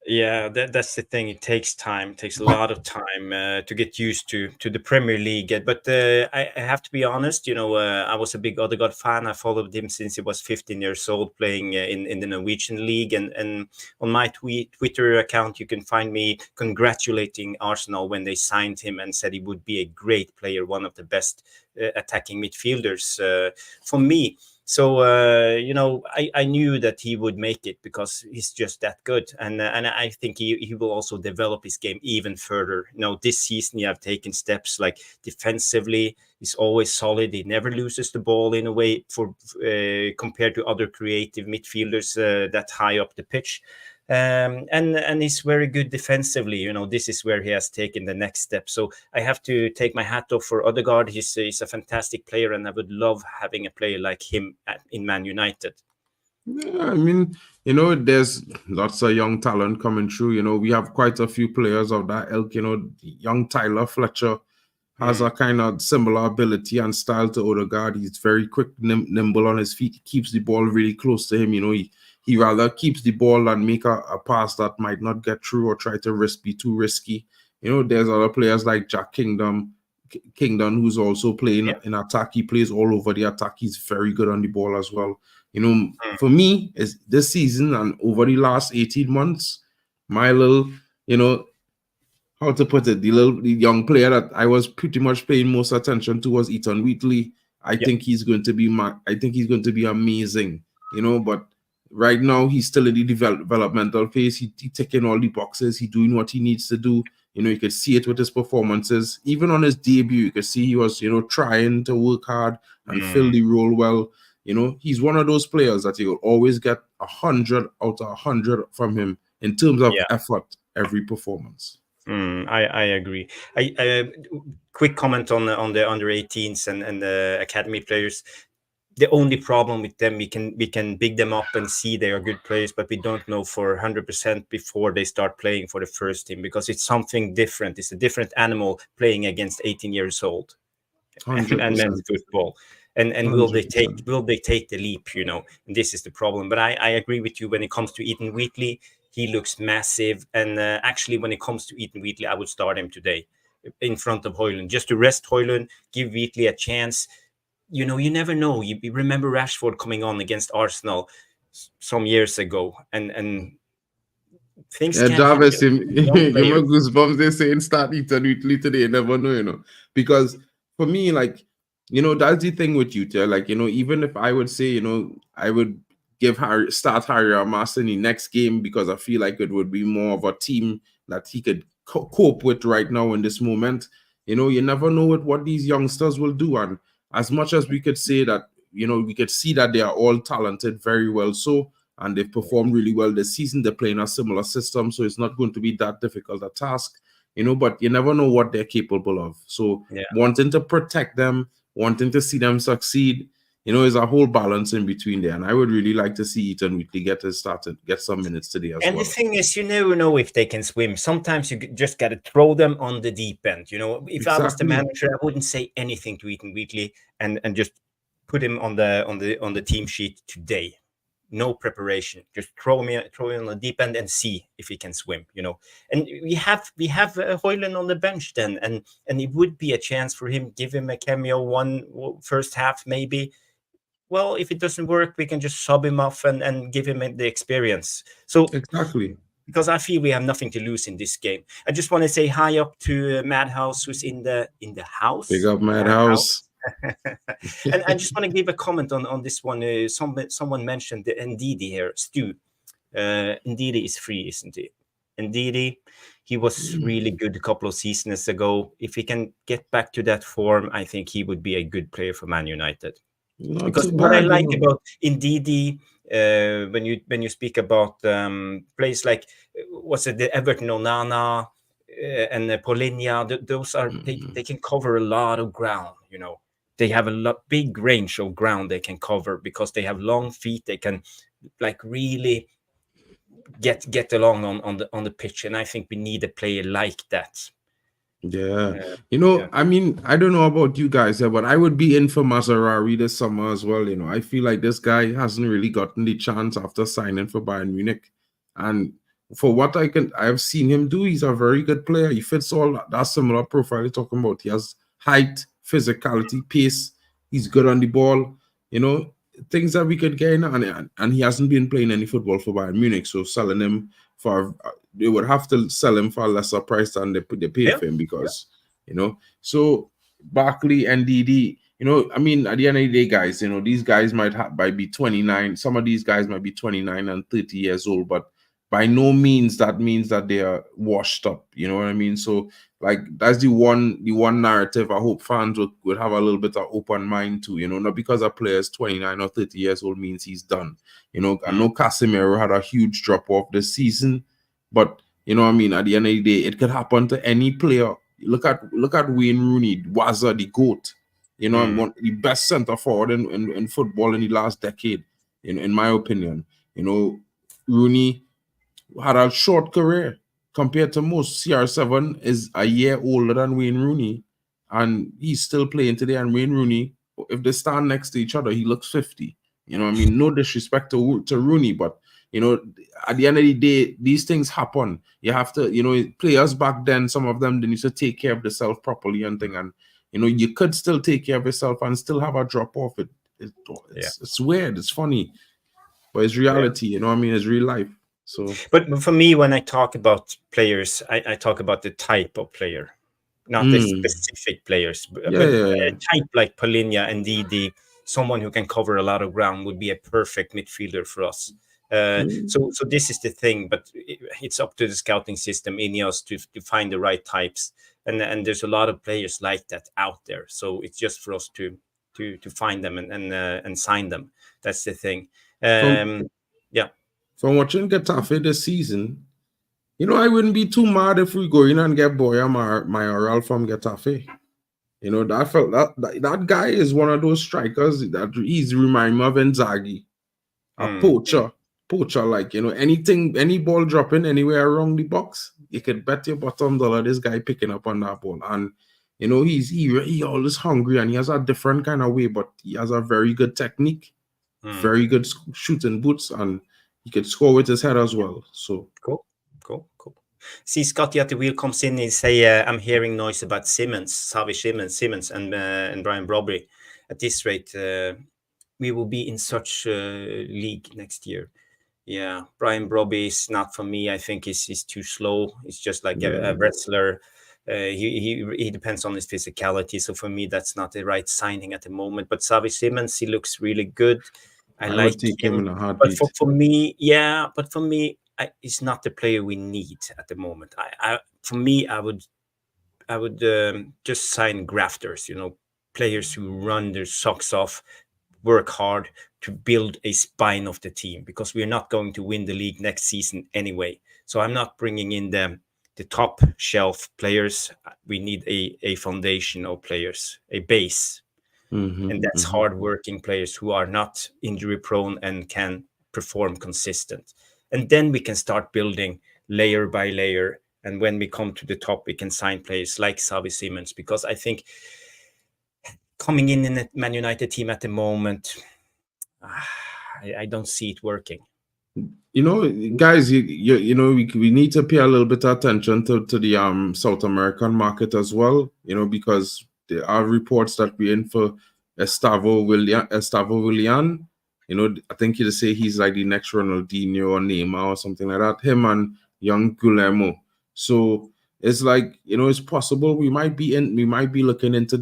Yeah, that's the thing. It takes time. It takes a lot of time to get used to the Premier League. But I have to be honest. You know, I was a big Odegaard fan. I followed him since he was 15 years old, playing in the Norwegian league. And on my Twitter account, you can find me congratulating Arsenal when they signed him and said he would be a great player, one of the best attacking midfielders for me. So, you know, I knew that he would make it because he's just that good. And I think he will also develop his game even further. You know, this season he have taken steps like defensively. He's always solid. He never loses the ball in a way compared to other creative midfielders that high up the pitch. And he's very good defensively. You know, this is where he has taken the next step. So I have to take my hat off for Odegaard. He's a fantastic player, and I would love having a player like him in Man United. Yeah, I mean, you know, there's lots of young talent coming through. You know, we have quite a few players of that ilk. You know, young Tyler Fletcher has a kind of similar ability and style to Odegaard. He's very quick, nimble on his feet. He keeps the ball really close to him. You know, he rather keeps the ball than make a pass that might not get through or try to be too risky. You know, there's other players like Jack Kingdom, who's also playing in attack. He plays all over the attack. He's very good on the ball as well. You know, for me, is this season and over the last 18 months, my little, you know, how to put it, the young player that I was pretty much paying most attention to was Ethan Wheatley. I think he's going to be amazing, you know, but right now he's still in the developmental phase. He ticking all the boxes. He doing what he needs to do. You know, you could see it with his performances. Even on his debut, you could see he was, you know, trying to work hard and fill the role well. You know, he's one of those players that you'll always get 100 out of 100 from him in terms of effort every performance. I agree. Quick comment on the under 18s and the academy players. The only problem with them, we can big them up and see they are good players, but we don't know for 100% before they start playing for the first team, because it's something different. It's a different animal playing against 18 years old and men's football. And will they take the leap? You know, and this is the problem. But I agree with you when it comes to Ethan Wheatley. He looks massive, and actually, when it comes to Ethan Wheatley, I would start him today in front of Højlund, just to rest Højlund, give Wheatley a chance. You know, you never know. You remember Rashford coming on against Arsenal some years ago, and things can Jarvis, happen. you know, goosebumps. They're saying start Ethan Wheatley today. You never know, you know, because for me, like, that's the thing with you, Tia. Like, even if I would say, I would start Harry Armas in the next game, because I feel like it would be more of a team that he could cope with right now in this moment. You never know what these youngsters will do. And as much as we could say that, we could see that they are all talented very well, and they've performed really well this season. They're playing a similar system, so it's not going to be that difficult a task, but you never know what they're capable of. So wanting to protect them, wanting to see them succeed, is a whole balance in between there. And I would really like to see Ethan Wheatley get some minutes today as well. And the thing is, you never know if they can swim. Sometimes you just got to throw them on the deep end. If I was the manager, I wouldn't say anything to Ethan Wheatley and just put him on the team sheet today. No preparation, just throw him on the deep end and see if he can swim. And we have Hoyland on the bench then, and it would be a chance for him. Give him a cameo first half maybe. Well, if it doesn't work, we can just sub him off and give him the experience. So exactly, because I feel we have nothing to lose in this game. I just want to say hi up to Madhouse, who's in the house. Big up Madhouse. And I just want to give a comment on this one. Someone mentioned the Ndidi here, Stu. Ndidi is free, isn't he? Ndidi, he was really good a couple of seasons ago. If he can get back to that form, I think he would be a good player for Man United. Because what I like about Ndidi, when you speak about players like, what's it, the Everton Onana and Polinia, those are they can cover a lot of ground. They have a big range of ground they can cover because they have long feet. They can really get along on the pitch, and I think we need a player like that. Yeah. I mean, I don't know about you guys, but I would be in for Mazarari this summer as well. I feel like this guy hasn't really gotten the chance after signing for Bayern Munich. And for what I've seen him do, he's a very good player. He fits all that similar profile you're talking about. He has height, physicality, pace. He's good on the ball. Things that we could get in, and he hasn't been playing any football for Bayern Munich. So selling him they would have to sell him for a lesser price than they paid for him, because so Barkley and DD, I mean, at the end of the day, guys, these guys might be 29. Some of these guys might be 29 and 30 years old, but by no means that means that they are washed up. You know what I mean? So that's the one narrative I hope fans would have a little bit of open mind to. Not because a player is 29 or 30 years old means he's done. I know Casemiro had a huge drop off this season, but at the end of the day, it could happen to any player. Look at Wayne Rooney, Wazza, the GOAT. One the best centre forward in football in the last decade, in my opinion. Rooney had a short career compared to most. CR7 is a year older than Wayne Rooney, and he's still playing today. And Wayne Rooney, if they stand next to each other, he looks 50. No disrespect to Rooney, but at the end of the day, these things happen. You have to, players back then, some of them, they need to take care of themselves properly and thing. And you could still take care of yourself and still have a drop off. It's weird. It's funny, but it's reality. It's real life. So, but for me, when I talk about players, I talk about the type of player, not the specific players. But a type like Polinia and Didi, someone who can cover a lot of ground, would be a perfect midfielder for us. So this is the thing, but it's up to the scouting system, Ineos, to find the right types, and there's a lot of players like that out there. So it's just for us to find them and sign them. That's the thing. From watching Getafe this season, I wouldn't be too mad if we go in and get Boya Mayoral from Getafe. I felt that guy is one of those strikers that he's reminding me of Inzaghi, a poacher, any ball dropping anywhere around the box, you could bet your bottom dollar this guy picking up on that ball. And he always hungry, and he has a different kind of way, but he has a very good technique, very good shooting boots, and he could score with his head as well. So cool. See, Scotty at the wheel comes in and say, I'm hearing noise about Xavi Simmons and Brian Brobby. At this rate, we will be in such a league next year. Yeah, Brian Brobby is not for me. I think he's too slow. He's just like a wrestler. He depends on his physicality. So for me, that's not the right signing at the moment. But Xavi Simons, he looks really good. I would like take him in a But heartbeat. for me, he's not the player we need at the moment. For me, I would just sign grafters, players who run their socks off, work hard to build a spine of the team, because we're not going to win the league next season anyway. So I'm not bringing in the top shelf players. We need a foundation of players, a base. And that's hard-working players who are not injury-prone and can perform consistent. And then we can start building layer by layer. And when we come to the top, we can sign players like Xavi Simons, because I think coming in a Man United team at the moment, I don't see it working. Guys, we need to pay a little bit of attention to the South American market as well, because there are reports that we're in for Estavo Willian. I think you'd say he's like the next Ronaldinho or Neymar or something like that. Him and young Guillermo. So it's like, it's possible we might be looking into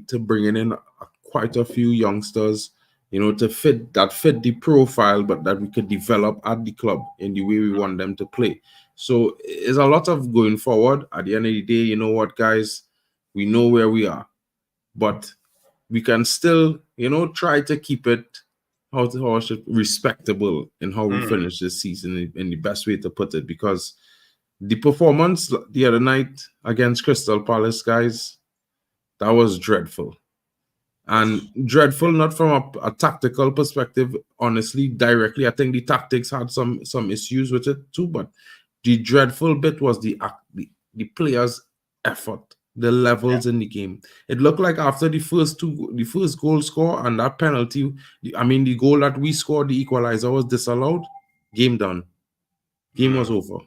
to bringing in quite a few youngsters, to fit the profile, but that we could develop at the club in the way we want them to play. So it's a lot of going forward. At the end of the day, you know what, guys, we know where we are, but we can still, try to keep it respectable in how we finish this season, in the best way to put it, because the performance the other night against Crystal Palace, guys, that was dreadful. And dreadful not from a tactical perspective, honestly, directly. I think the tactics had some issues with it too, but the dreadful bit was the players' effort, the levels in the game. It looked like after the first goal score and that penalty, the goal that we scored, the equalizer, was disallowed, game done. Game was over.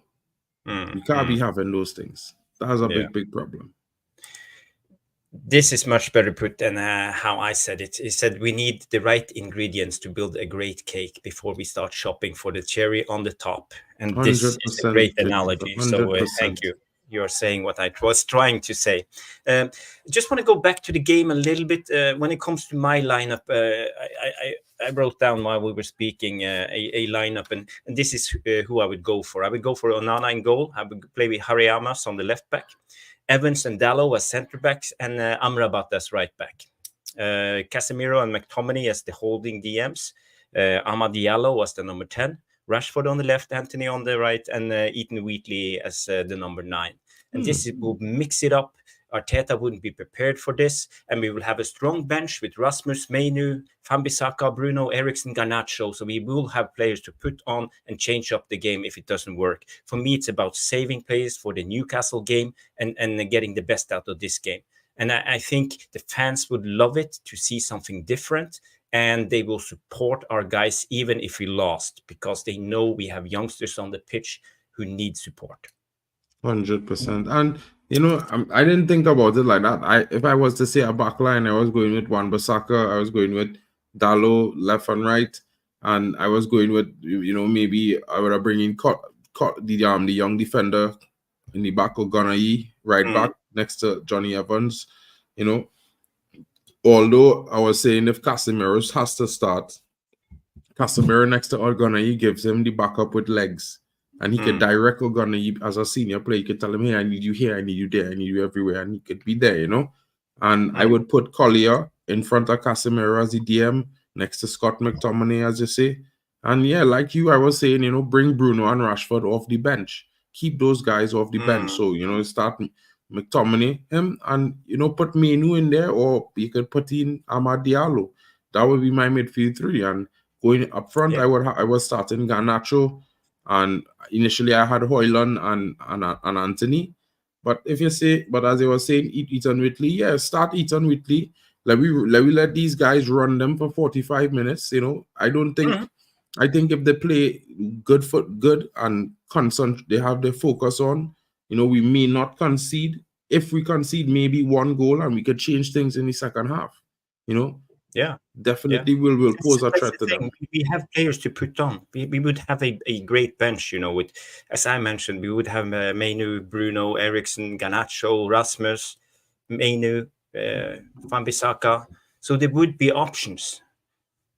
We can't be having those things. That's a big problem. This is much better put than how I said it. He said we need the right ingredients to build a great cake before we start shopping for the cherry on the top. And this is a great analogy. So thank you. You're saying what I was trying to say. Just want to go back to the game a little bit. When it comes to my lineup, I wrote down while we were speaking a lineup, and this is who I would go for. I would go for Onana in goal. I would play with Hariamas on the left back, Evans and Dalot as centre backs, and Amrabat as right back. Casemiro and McTominay as the holding DMs. Amad Diallo as the number 10. Rashford on the left, Anthony on the right, and Ethan Wheatley as the number 9. And this will mix it up. Arteta wouldn't be prepared for this, and we will have a strong bench with Rasmus, Mainu, Wan-Bissaka, Bruno, Eriksen, Garnacho. So we will have players to put on and change up the game if it doesn't work. For me, it's about saving players for the Newcastle game and getting the best out of this game. And I think the fans would love it to see something different, and they will support our guys even if we lost, because they know we have youngsters on the pitch who need support. 100%. And I didn't think about it like that. If I was to say a back line, I was going with Wan-Bissaka, I was going with Dalot left and right, and I was going with, maybe I would have bring in the young defender in the back of Gunnayi, right back next to Johnny Evans. Although I was saying if Casemiro has to start, Casemiro next to Gunnayi gives him the backup with legs. And he could direct Gunnayi as a senior player. You could tell him, hey, I need you here, I need you there, I need you everywhere. And he could be there, And I would put Collier in front of Casemiro as the DM, next to Scott McTominay, as you say. And yeah, like I was saying, bring Bruno and Rashford off the bench. Keep those guys off the bench. So, start McTominay, him, and, put Mainu in there, or you could put in Amad Diallo. That would be my midfield 3. And going up front, I was starting Garnacho. And initially I had Højlund and Anthony. But as I was saying, Ethan Whitley, start Ethan Whitley. Let me let these guys run them for 45 minutes. I don't think I think if they play good and they have their focus on, we may not concede. If we concede maybe one goal, and we could change things in the second half. Yeah. definitely will pose a That's threat the to them. thing. We have players to put on. We would have a great bench, you know, with, as I mentioned, we would have Mainu, Bruno, Eriksson, Garnacho, Rasmus, Mainu, Wan-Bissaka. So there would be options.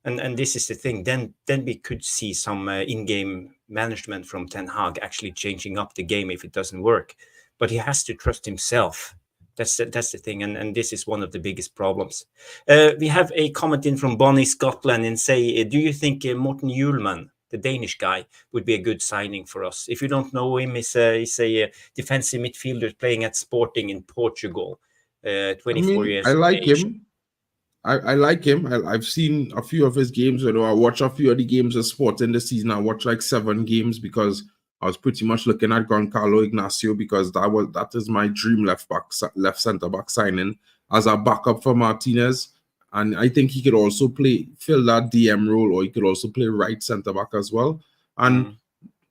And this is the thing. Then we could see some in-game management from Ten Hag actually changing up the game if it doesn't work. But he has to trust himself. That's the thing, and this is one of the biggest problems. We have a comment in from Bonnie Scotland and say, do you think Morten Hjulman, the Danish guy, would be a good signing for us? If you don't know him, he's a defensive midfielder playing at Sporting in Portugal, 24 years I of like age. him. I like him. I've seen a few of his games. You know, I watch a few of the games of Sporting this season. I watched like 7 games because I was pretty much looking at Giancarlo Ignacio because that is my dream left centre back signing as a backup for Martinez. And I think he could also fill that DM role, or he could also play right centre back as well. And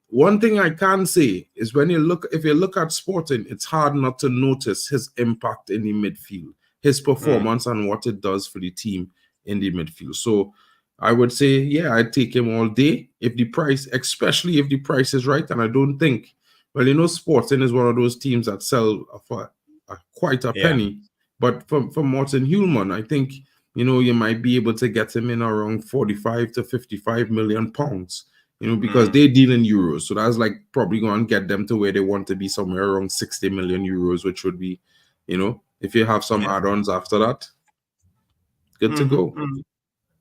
one thing I can say is if you look at Sporting, it's hard not to notice his impact in the midfield, his performance and what it does for the team in the midfield. So I would say, yeah, I'd take him all day especially if the price is right. And I don't think, well, you know, Sporting is one of those teams that sell for quite a penny. But for Morten Hjulman, I think, you know, you might be able to get him in around 45 to 55 million pounds, you know, because they deal in euros. So that's like probably going to get them to where they want to be, somewhere around 60 million euros, which would be, you know, if you have some add-ons after that, good to go.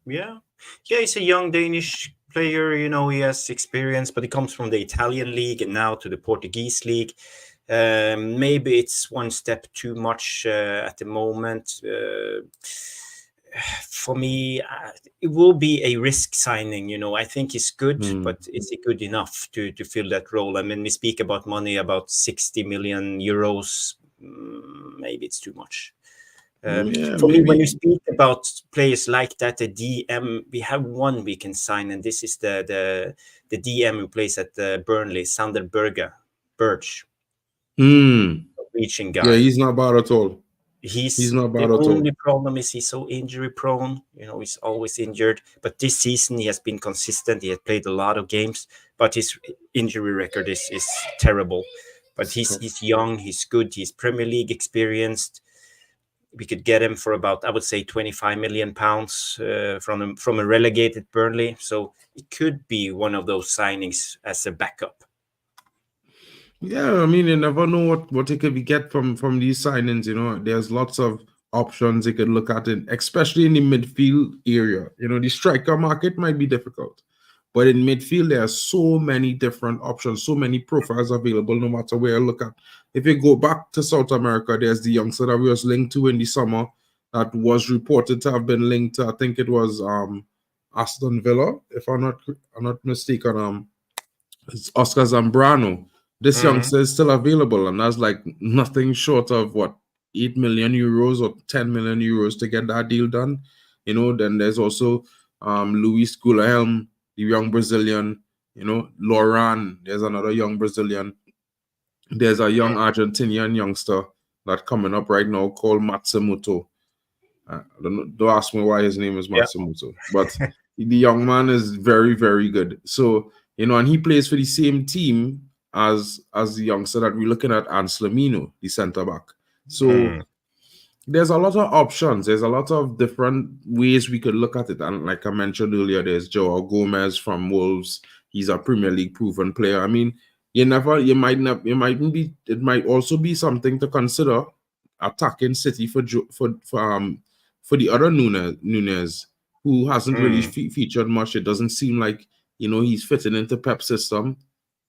Yeah, he's a young Danish player. You know, he has experience, but he comes from the Italian league and now to the Portuguese league. Maybe it's one step too much at the moment. For me, it will be a risk signing. You know, I think he's good, but is he good enough to fill that role? I mean, we speak about money, about 60 million euros. Maybe it's too much. For me, when you speak about players like that, the DM, we have one we can sign, and this is the DM who plays at Burnley, Sander Birch, Norwegian guy. Yeah, he's not bad at all. He's not bad the at all. only problem is he's so injury prone. You know, he's always injured. But this season he has been consistent. He has played a lot of games, but his injury record is terrible. But he's young. He's good. He's Premier League experienced. We could get him for about, I would say, 25 million pounds from a relegated Burnley. So it could be one of those signings as a backup. Yeah, I mean, you never know what it could be get from these signings. You know, there's lots of options you could look at it, especially in the midfield area. You know, the striker market might be difficult, but in midfield there are so many different options, so many profiles available, no matter where you look at. If you go back to South America, there's the youngster that we was linked to in the summer that was reported to have been linked to, I think it was Aston Villa, if I'm not mistaken. It's Oscar Zambrano. This youngster is still available, and that's like nothing short of 8 million euros or 10 million euros to get that deal done. You know, then there's also Luis Guilherme, the young Brazilian. You know, Loran, there's another young Brazilian. There's a young Argentinian youngster that's coming up right now called Matsumoto. Don't ask me why his name is Matsumoto, but the young man is very, very good. So, you know, and he plays for the same team as the youngster that we're looking at, Anslamino, the centre back. So there's a lot of options. There's a lot of different ways we could look at it. And like I mentioned earlier, there's Joao Gomez from Wolves. He's a Premier League proven player. I mean, it might also be something to consider attacking City for the other Nunes, who hasn't really featured much. It doesn't seem like, you know, he's fitting into Pep's system,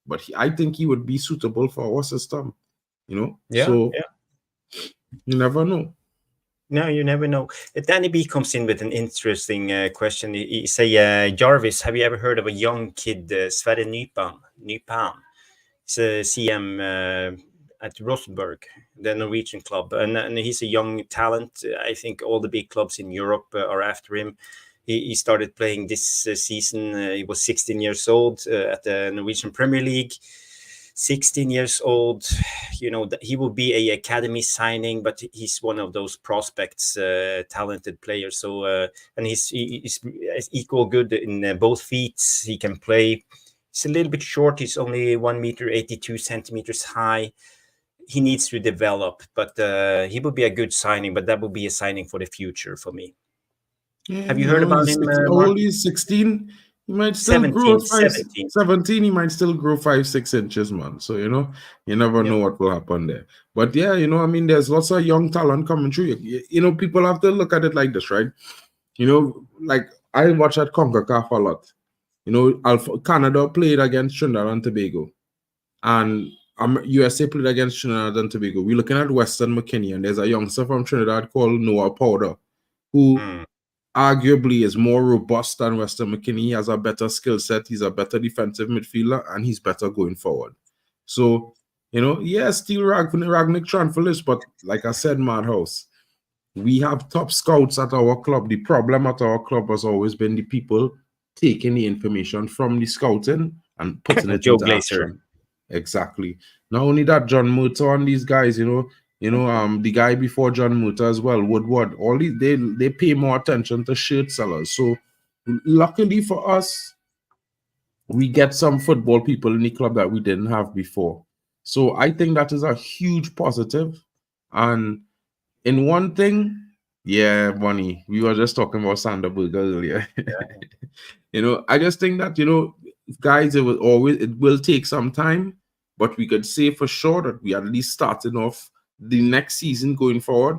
but I think he would be suitable for our system, you know. You never know. No, you never know. Danny B comes in with an interesting question. He say, Jarvis, have you ever heard of a young kid, Sverre Nypan? He's a CM at Rosenborg, the Norwegian club, and he's a young talent. I think all the big clubs in Europe are after him. He started playing this season. He was 16 years old at the Norwegian Premier League. 16 years old. You know, he will be a academy signing, but he's one of those prospects, talented players. So and he's equal good in both feet. He can play. He's a little bit short. He's only 1 meter 82 centimeters high. He needs to develop, but he would be a good signing. But that would be a signing for the future for me. Yeah, Have you heard about him? Only 16. He might still 17, grow 17. 17. He might still grow 5-6 inches, man. So you know, you never know what will happen there. But yeah, you know, I mean, there's lots of young talent coming through. You know, people have to look at it like this, right? You know, like I watch at CONCACAF a lot. You know, Canada played against Trinidad and Tobago, and USA played against Trinidad and Tobago. We're looking at Western McKinney, and there's a youngster from Trinidad called Noah Powder, who arguably is more robust than Western McKinney. He has a better skill set. He's a better defensive midfielder, and he's better going forward. So, you know, yes, still Ragnick transfer list, but like I said, Madhouse, we have top scouts at our club. The problem at our club has always been the people taking the information from the scouting and putting it into action. Exactly. Not only that, John Murtaugh and these guys, you know, the guy before John Murtaugh as well, Woodward, all these, they pay more attention to shirt sellers. So luckily for us, we get some football people in the club that we didn't have before. So I think that is a huge positive. And in one thing, yeah, Bonnie, we were just talking about Sanderberg earlier. You know, I just think that, you know, guys, it will take some time, but we could say for sure that we at least starting off the next season going forward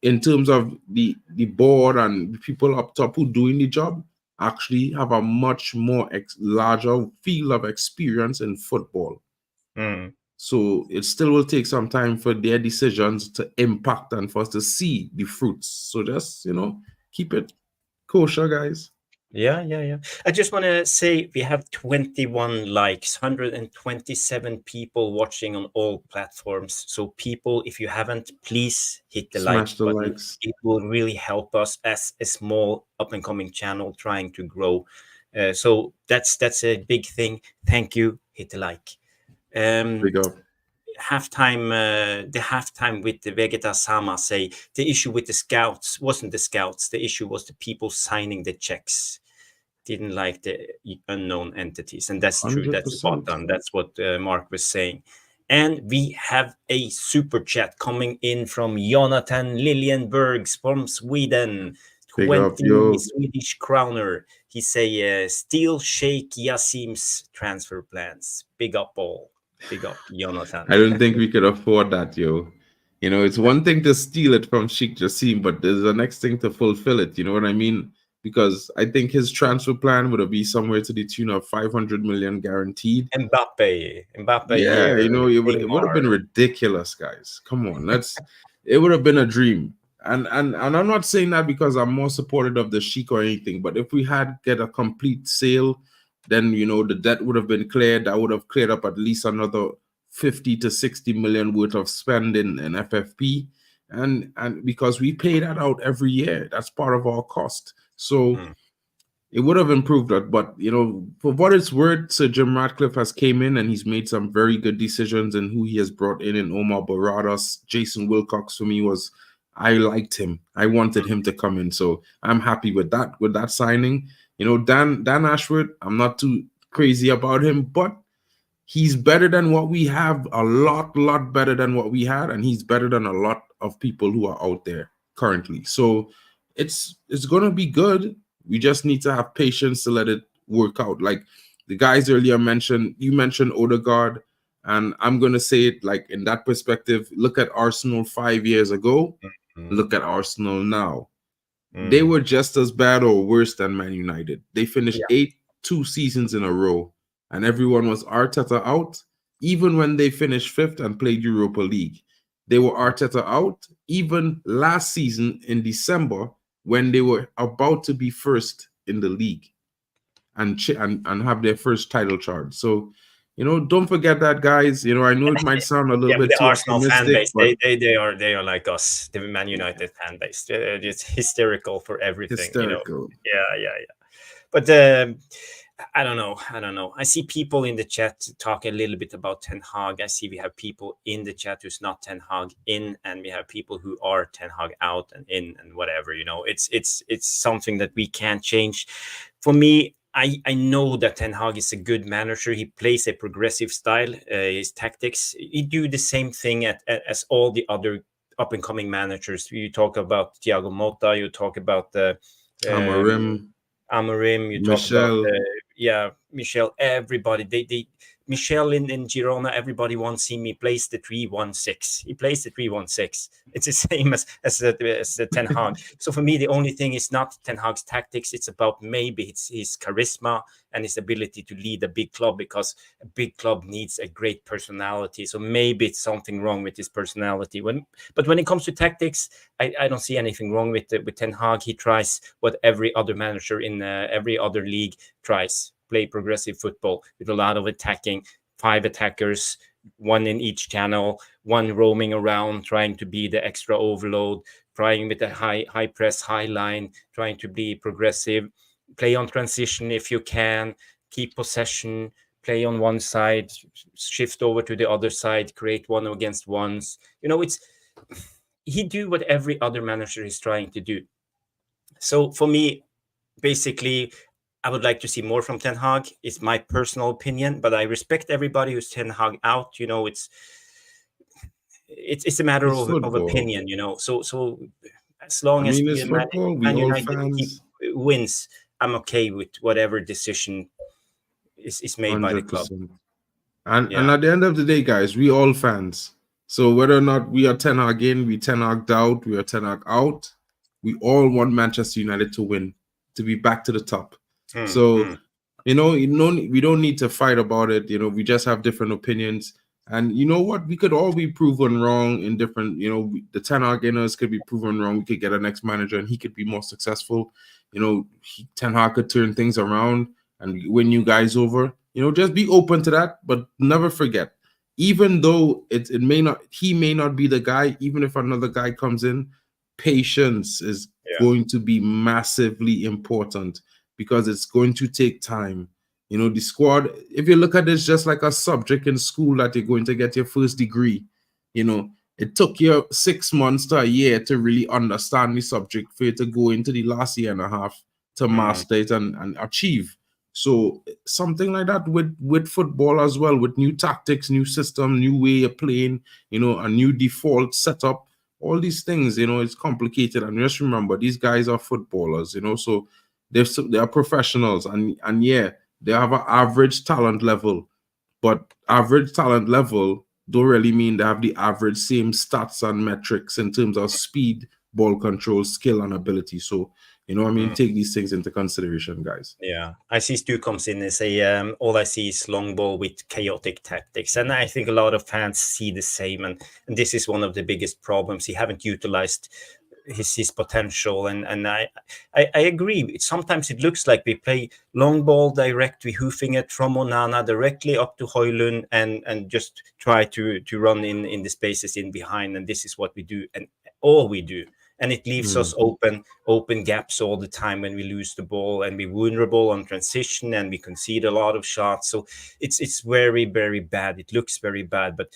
in terms of the board and the people up top who doing the job actually have a much more larger field of experience in football. So it still will take some time for their decisions to impact and for us to see the fruits. So just, you know, keep it kosher, guys. Yeah. I just want to say we have 21 likes, 127 people watching on all platforms. So people, if you haven't, please hit the like button. Likes. It will really help us as a small up-and-coming channel trying to grow. So that's a big thing. Thank you. Hit the like. Big up. The halftime with the Vegeta Sama say the issue with the scouts wasn't the scouts. The issue was the people signing the checks. Didn't like the unknown entities. And that's true. 100%. That's spot on. That's what Mark was saying. And we have a super chat coming in from Jonathan Liljenbergs from Sweden. 20 Swedish kroner. He say, still shake Yasim's transfer plans. Big up all. Big up, Jonathan. I don't think we could afford that, yo. You know, it's one thing to steal it from Sheikh Jassim, but there's the next thing to fulfill it. You know what I mean? Because I think his transfer plan would be somewhere to the tune of 500 million guaranteed. Mbappe. Yeah, you know, it would have been ridiculous, guys. Come on, it would have been a dream. And I'm not saying that because I'm more supportive of the Sheikh or anything, but if we get a complete sale, then, you know, the debt would have been cleared. That would have cleared up at least another 50 to 60 million worth of spending in FFP. And because we pay that out every year, that's part of our cost. So it would have improved that. But, you know, for what it's worth, Sir Jim Ratcliffe has came in and he's made some very good decisions in who he has brought in Omar Baradas. Jason Wilcox, for me, I liked him. I wanted him to come in. So I'm happy with that signing. You know, Dan Ashworth, I'm not too crazy about him, but he's better than what we have, a lot better than what we had, and he's better than a lot of people who are out there currently. So it's going to be good. We just need to have patience to let it work out. Like the guys earlier mentioned, you mentioned Odegaard, and I'm going to say it like in that perspective, look at Arsenal 5 years ago, look at Arsenal now. They were just as bad or worse than Man United. They finished 2 seasons in a row, and everyone was Arteta out, even when they finished 5th and played Europa League. They were Arteta out, even last season in December, when they were about to be 1st in the league and have their first title charge. So, you know, don't forget that, guys. You know, I know it might sound a little bit too Arsenal fan base. But they are like us, the Man United fan base. They're just hysterical for everything. Hysterical. You know? Yeah. But I don't know. I don't know. I see people in the chat talk a little bit about Ten Hag. I see we have people in the chat who's not Ten Hag in, and we have people who are Ten Hag out and in and whatever. You know, it's something that we can't change. For me, I know that Ten Hag is a good manager. He plays a progressive style. His tactics, he do the same thing as all the other up and coming managers. You talk about Thiago Motta. You talk about the Amorim, you talk Michel. about Michel, everybody. They Michel in Girona, everybody wants him. He plays the 3-1-6. He plays the 3-1-6. It's the same as the Ten Hag. So for me, the only thing is not Ten Hag's tactics. It's about maybe it's his charisma and his ability to lead a big club, because a big club needs a great personality. So maybe it's something wrong with his personality. But when it comes to tactics, I don't see anything wrong with Ten Hag. He tries what every other manager in every other league tries: play progressive football with a lot of attacking, 5 attackers, 1 in each channel, 1 roaming around, trying to be the extra overload, trying with a high press, high line, trying to be progressive, play on transition if you can, keep possession, play on one side, shift over to the other side, create 1-against-1s. You know, he do what every other manager is trying to do. So for me, basically, I would like to see more from Ten Hag. It's my personal opinion, but I respect everybody who's Ten Hag out. You know, it's a matter of opinion. You know, so as long as it's football, we all fans. Wins, I'm okay with whatever decision is made 100%. By the club. And at the end of the day, guys, we all fans. So whether or not we are Ten Hag in, we Ten Hag out, we are Ten Hag out, we all want Manchester United to win, to be back to the top. You know, we don't need to fight about it. You know, we just have different opinions. And you know what? We could all be proven wrong in different, you know, the Ten Hag inners could be proven wrong. We could get a next manager and he could be more successful. You know, Ten Hag could turn things around and win you guys over. You know, just be open to that, but never forget, even though he may not be the guy, even if another guy comes in, patience is going to be massively important, because it's going to take time. You know, the squad, if you look at this just like a subject in school that you're going to get your first degree, you know, it took you 6 months to a year to really understand the subject for you to go into the last year and a half to master it and achieve. So something like that with football as well, with new tactics, new system, new way of playing, you know, a new default setup, all these things, you know, it's complicated. And just remember, these guys are footballers, you know, so they are professionals, and yeah, they have an average talent level, but average talent level don't really mean they have the average same stats and metrics in terms of speed, ball control, skill, and ability. So, you know what I mean? Take these things into consideration, guys. Yeah. I see Stu comes in and say, all I see is long ball with chaotic tactics. And I think a lot of fans see the same. And this is one of the biggest problems. He haven't utilized his potential, and I agree. Sometimes it looks like we play long ball direct, we hoofing it from Onana directly up to Højlund and just try to run in the spaces in behind, and this is what we do and all we do, and it leaves us open gaps all the time when we lose the ball, and we're vulnerable on transition, and we concede a lot of shots. So it's very, very bad. It looks very bad, but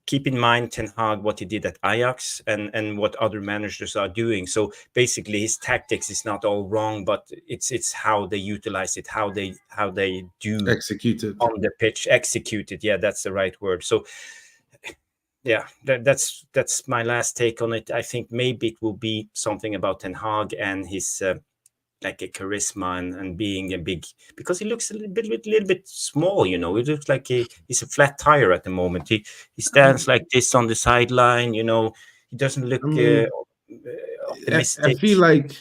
keep in mind Ten Hag, what he did at Ajax and what other managers are doing. So basically his tactics is not all wrong, but it's how they utilize it, how they do execute it on the pitch. Execute it. Yeah, that's the right word. So yeah, that's my last take on it. I think maybe it will be something about Ten Hag and his like a charisma and being a big, because he looks a little bit small, you know. It looks like he's a flat tire at the moment. He stands like this on the sideline, you know. He doesn't look optimistic. I feel like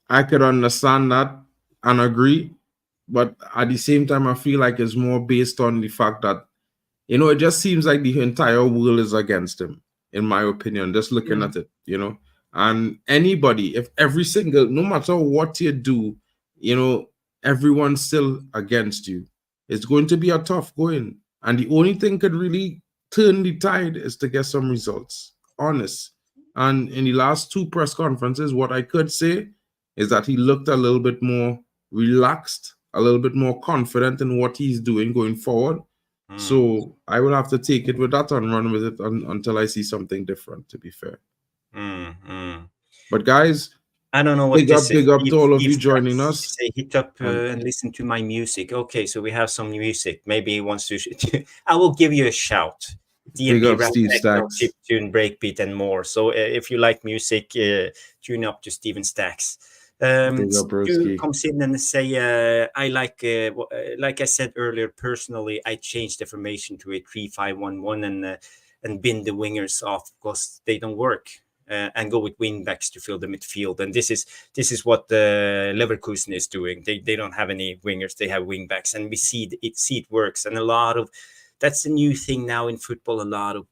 I could understand that and agree, but at the same time, I feel like it's more based on the fact that, you know, it just seems like the entire world is against him, in my opinion, just looking at it, you know. And anybody, if every single, no matter what you do, you know, everyone's still against you, it's going to be a tough going. And the only thing could really turn the tide is to get some results, honest. And in the last 2 press conferences, what I could say is that he looked a little bit more relaxed a little bit more confident in what he's doing going forward. So I will have to take it with that and run with it until I see something different, to be fair. But guys, I don't know what big up to all of you joining us. Say, hit up and listen to my music. Okay, so we have some music. Maybe he wants to. I will give you a shout. Big up DNB, Steve Stacks, chiptune, breakbeat, and more. So if you like music, tune up to Steven Stacks. Stu comes in and say, I like I said earlier, personally, I changed the formation to a 3-5-1-1 and bin the wingers off because they don't work. And go with wing backs to fill the midfield, and this is what Leverkusen is doing. They don't have any wingers; they have wing backs, and we see it works. And that's a new thing now in football. A lot of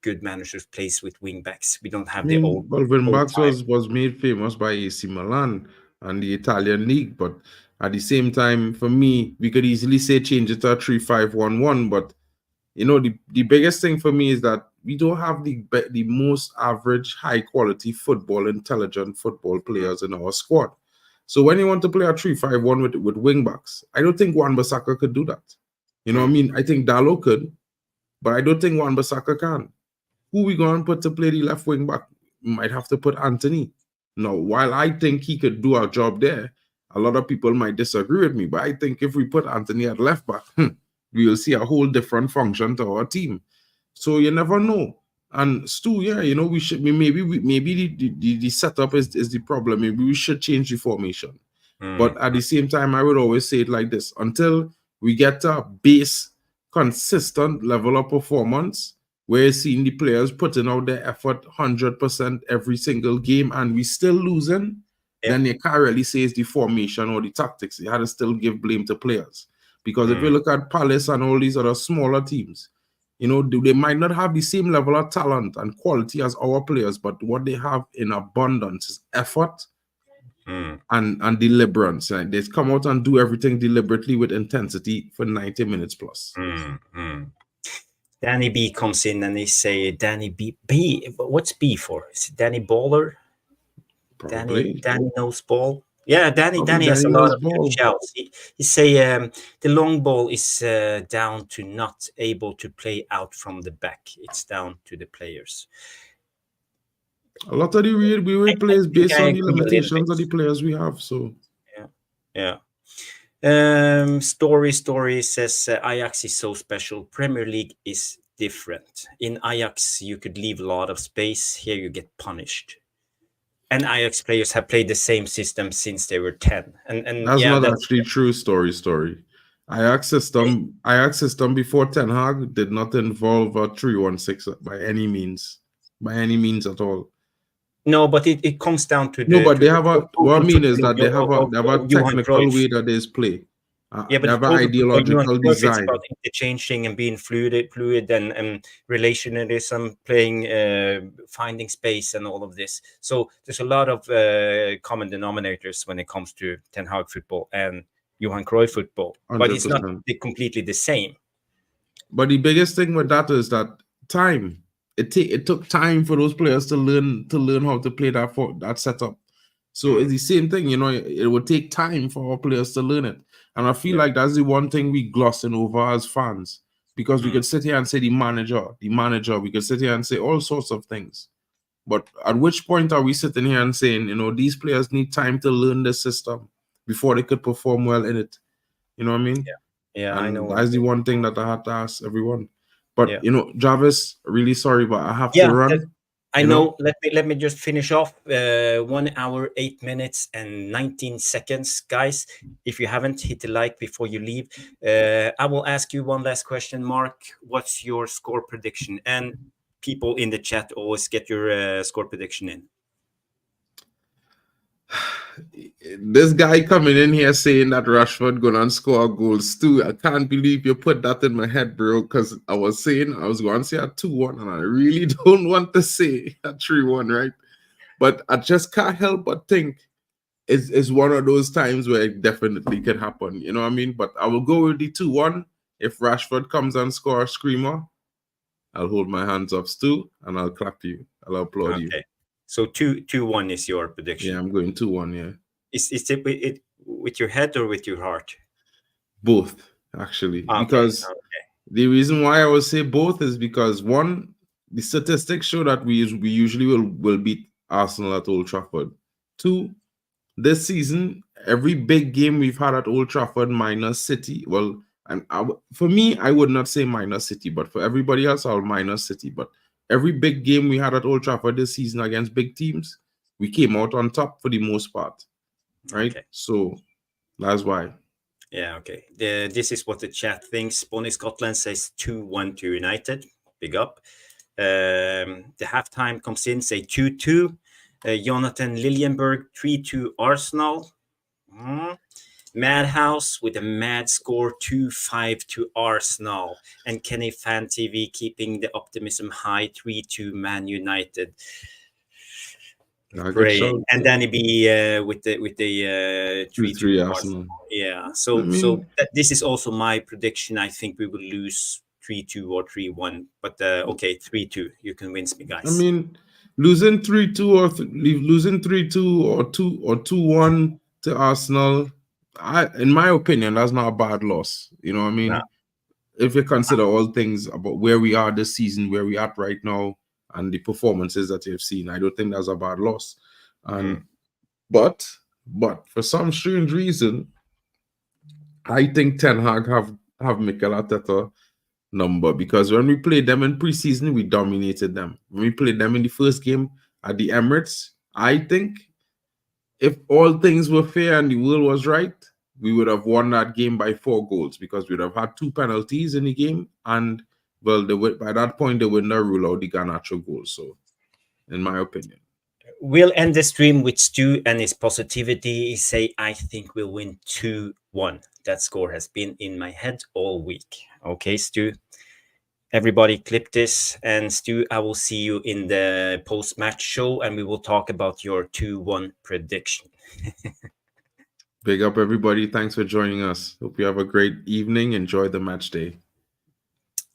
good managers plays with wing backs. We don't have the old. Well, wing backs was made famous by AC Milan and the Italian league, but at the same time, for me, we could easily say change it to a 3-5-1-1. But you know, the biggest thing for me is that we don't have the most average, high quality intelligent football players in our squad. So when you want to play a 3-5-1 with wing backs, I don't think Wan-Bissaka could do that. You know what I mean? I think Dalot could, but I don't think Wan-Bissaka can. Who we going to put to play the left wing back? Might have to put Anthony. Now, while I think he could do our job there, a lot of people might disagree with me, but I think if we put Anthony at left back, we will see a whole different function to our team. So you never know. And Stu, yeah, you know, maybe the setup is the problem. Maybe we should change the formation. But at the same time, I would always say it like this: until we get a base, consistent level of performance, where you're seeing the players putting out their effort 100% every single game, and we still losing, then you can't really say it's the formation or the tactics. You had to still give blame to players. Because if you look at Palace and all these other smaller teams, you know, they might not have the same level of talent and quality as our players, but what they have in abundance is effort and deliberance. Right? They come out and do everything deliberately with intensity for 90 minutes plus. Danny B comes in and they say, Danny B. What's B for? Is it Danny Baller? Probably. Danny knows ball. Yeah, Danny has a lot of good shouts. He say the long ball is down to not able to play out from the back. It's down to the players. A lot of the we will play is based on the limitations of the players we have. So yeah. Story says Ajax is so special. Premier League is different. In Ajax, you could leave a lot of space. Here, you get punished. And Ajax players have played the same system since they were 10. And that's not actually true. Story. Ajax system before Ten Hag did not involve a 3-1-6 by any means at all. No, but it comes down to but they have what I mean is that they have a technical way that they play. But they have an ideological design. It's about interchanging and being fluid and relationalism, playing, finding space, and all of this. So there's a lot of common denominators when it comes to Ten Hag football and Johan Cruyff football, 100%. But it's not completely the same. But the biggest thing with that is that time. It took time for those players to learn how to play that setup. So it's the same thing, you know. It would take time for our players to learn it. And I feel like that's the one thing we glossing over as fans, because we could sit here and say the manager. We could sit here and say all sorts of things. But at which point are we sitting here and saying, you know, these players need time to learn the system before they could perform well in it? You know what I mean? Yeah, and I know. That's the one thing that I had to ask everyone. But you know, Jarvis, really sorry, but I have to run. I know. Let me just finish off. 1 hour, 8 minutes, and 19 seconds, guys. If you haven't, hit the like before you leave. I will ask you one last question, Mark. What's your score prediction? And people in the chat always get your score prediction in. This guy coming in here saying that Rashford gonna score goals too. I can't believe you put that in my head, bro. Because I was going to say a 2-1, and I really don't want to say a 3-1, right? But I just can't help but think it's one of those times where it definitely could happen. You know what I mean? But I will go with the 2-1. If Rashford comes and scores a screamer, I'll hold my hands up, Stu, and I'll clap you. I'll applaud you. So 2-1 is your prediction. Yeah, I'm going 2-1. Yeah. Is it with your head or with your heart? Both, actually, Okay, because okay. the reason why I would say both is because one, the statistics show that we usually will beat Arsenal at Old Trafford. Two, this season, every big game we've had at Old Trafford minus City. Well, and for me, I would not say minus City, but for everybody else, I'll minus City. But every big game we had at Old Trafford this season against big teams, we came out on top for the most part, right? Okay. So that's why. Yeah, okay. This is what the chat thinks. Bonnie Scotland says 2-1 to United. Big up. The halftime comes in, say 2-2. Jonathan Liljenberg, 3-2 Arsenal. Madhouse with a mad score, 2-5 to Arsenal. And Kenny Fan TV keeping the optimism high, 3-2 Man United. Praying. And then it'd be with the 3-2 Arsenal. Yeah. So this is also my prediction. I think we will lose 3-2 or 3-1. But okay, 3-2. You convince me, guys. I mean, losing 3-2 or losing 3-2 or 2-1 to Arsenal, in my opinion, that's not a bad loss. You know what I mean? No. If you consider all things about where we are this season, where we are at right now, and the performances that you've seen, I don't think that's a bad loss. And but for some strange reason, I think Ten Hag have Mikel Arteta number, because when we played them in preseason, we dominated them. When we played them in the first game at the Emirates, I think if all things were fair and the world was right, we would have won that game by 4 goals, because we would have had 2 penalties in the game, and well, by that point they would not rule out the Garnacho goal. So, in my opinion, we'll end the stream with Stu and his positivity. He say, I think we'll win 2-1. That score has been in my head all week. Okay, Stu. Everybody clip this. And Stu, I will see you in the post-match show, and we will talk about your 2-1 prediction. Big up, everybody. Thanks for joining us. Hope you have a great evening. Enjoy the match day.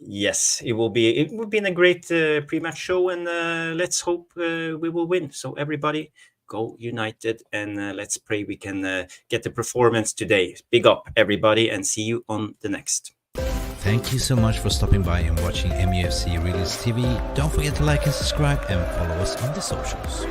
Yes, it will be a great pre-match show, and let's hope we will win. So everybody, go United, and let's pray we can get the performance today. Big up, everybody, and see you on the next. Thank you so much for stopping by and watching MUFC Realist TV. Don't forget to like and subscribe and follow us on the socials.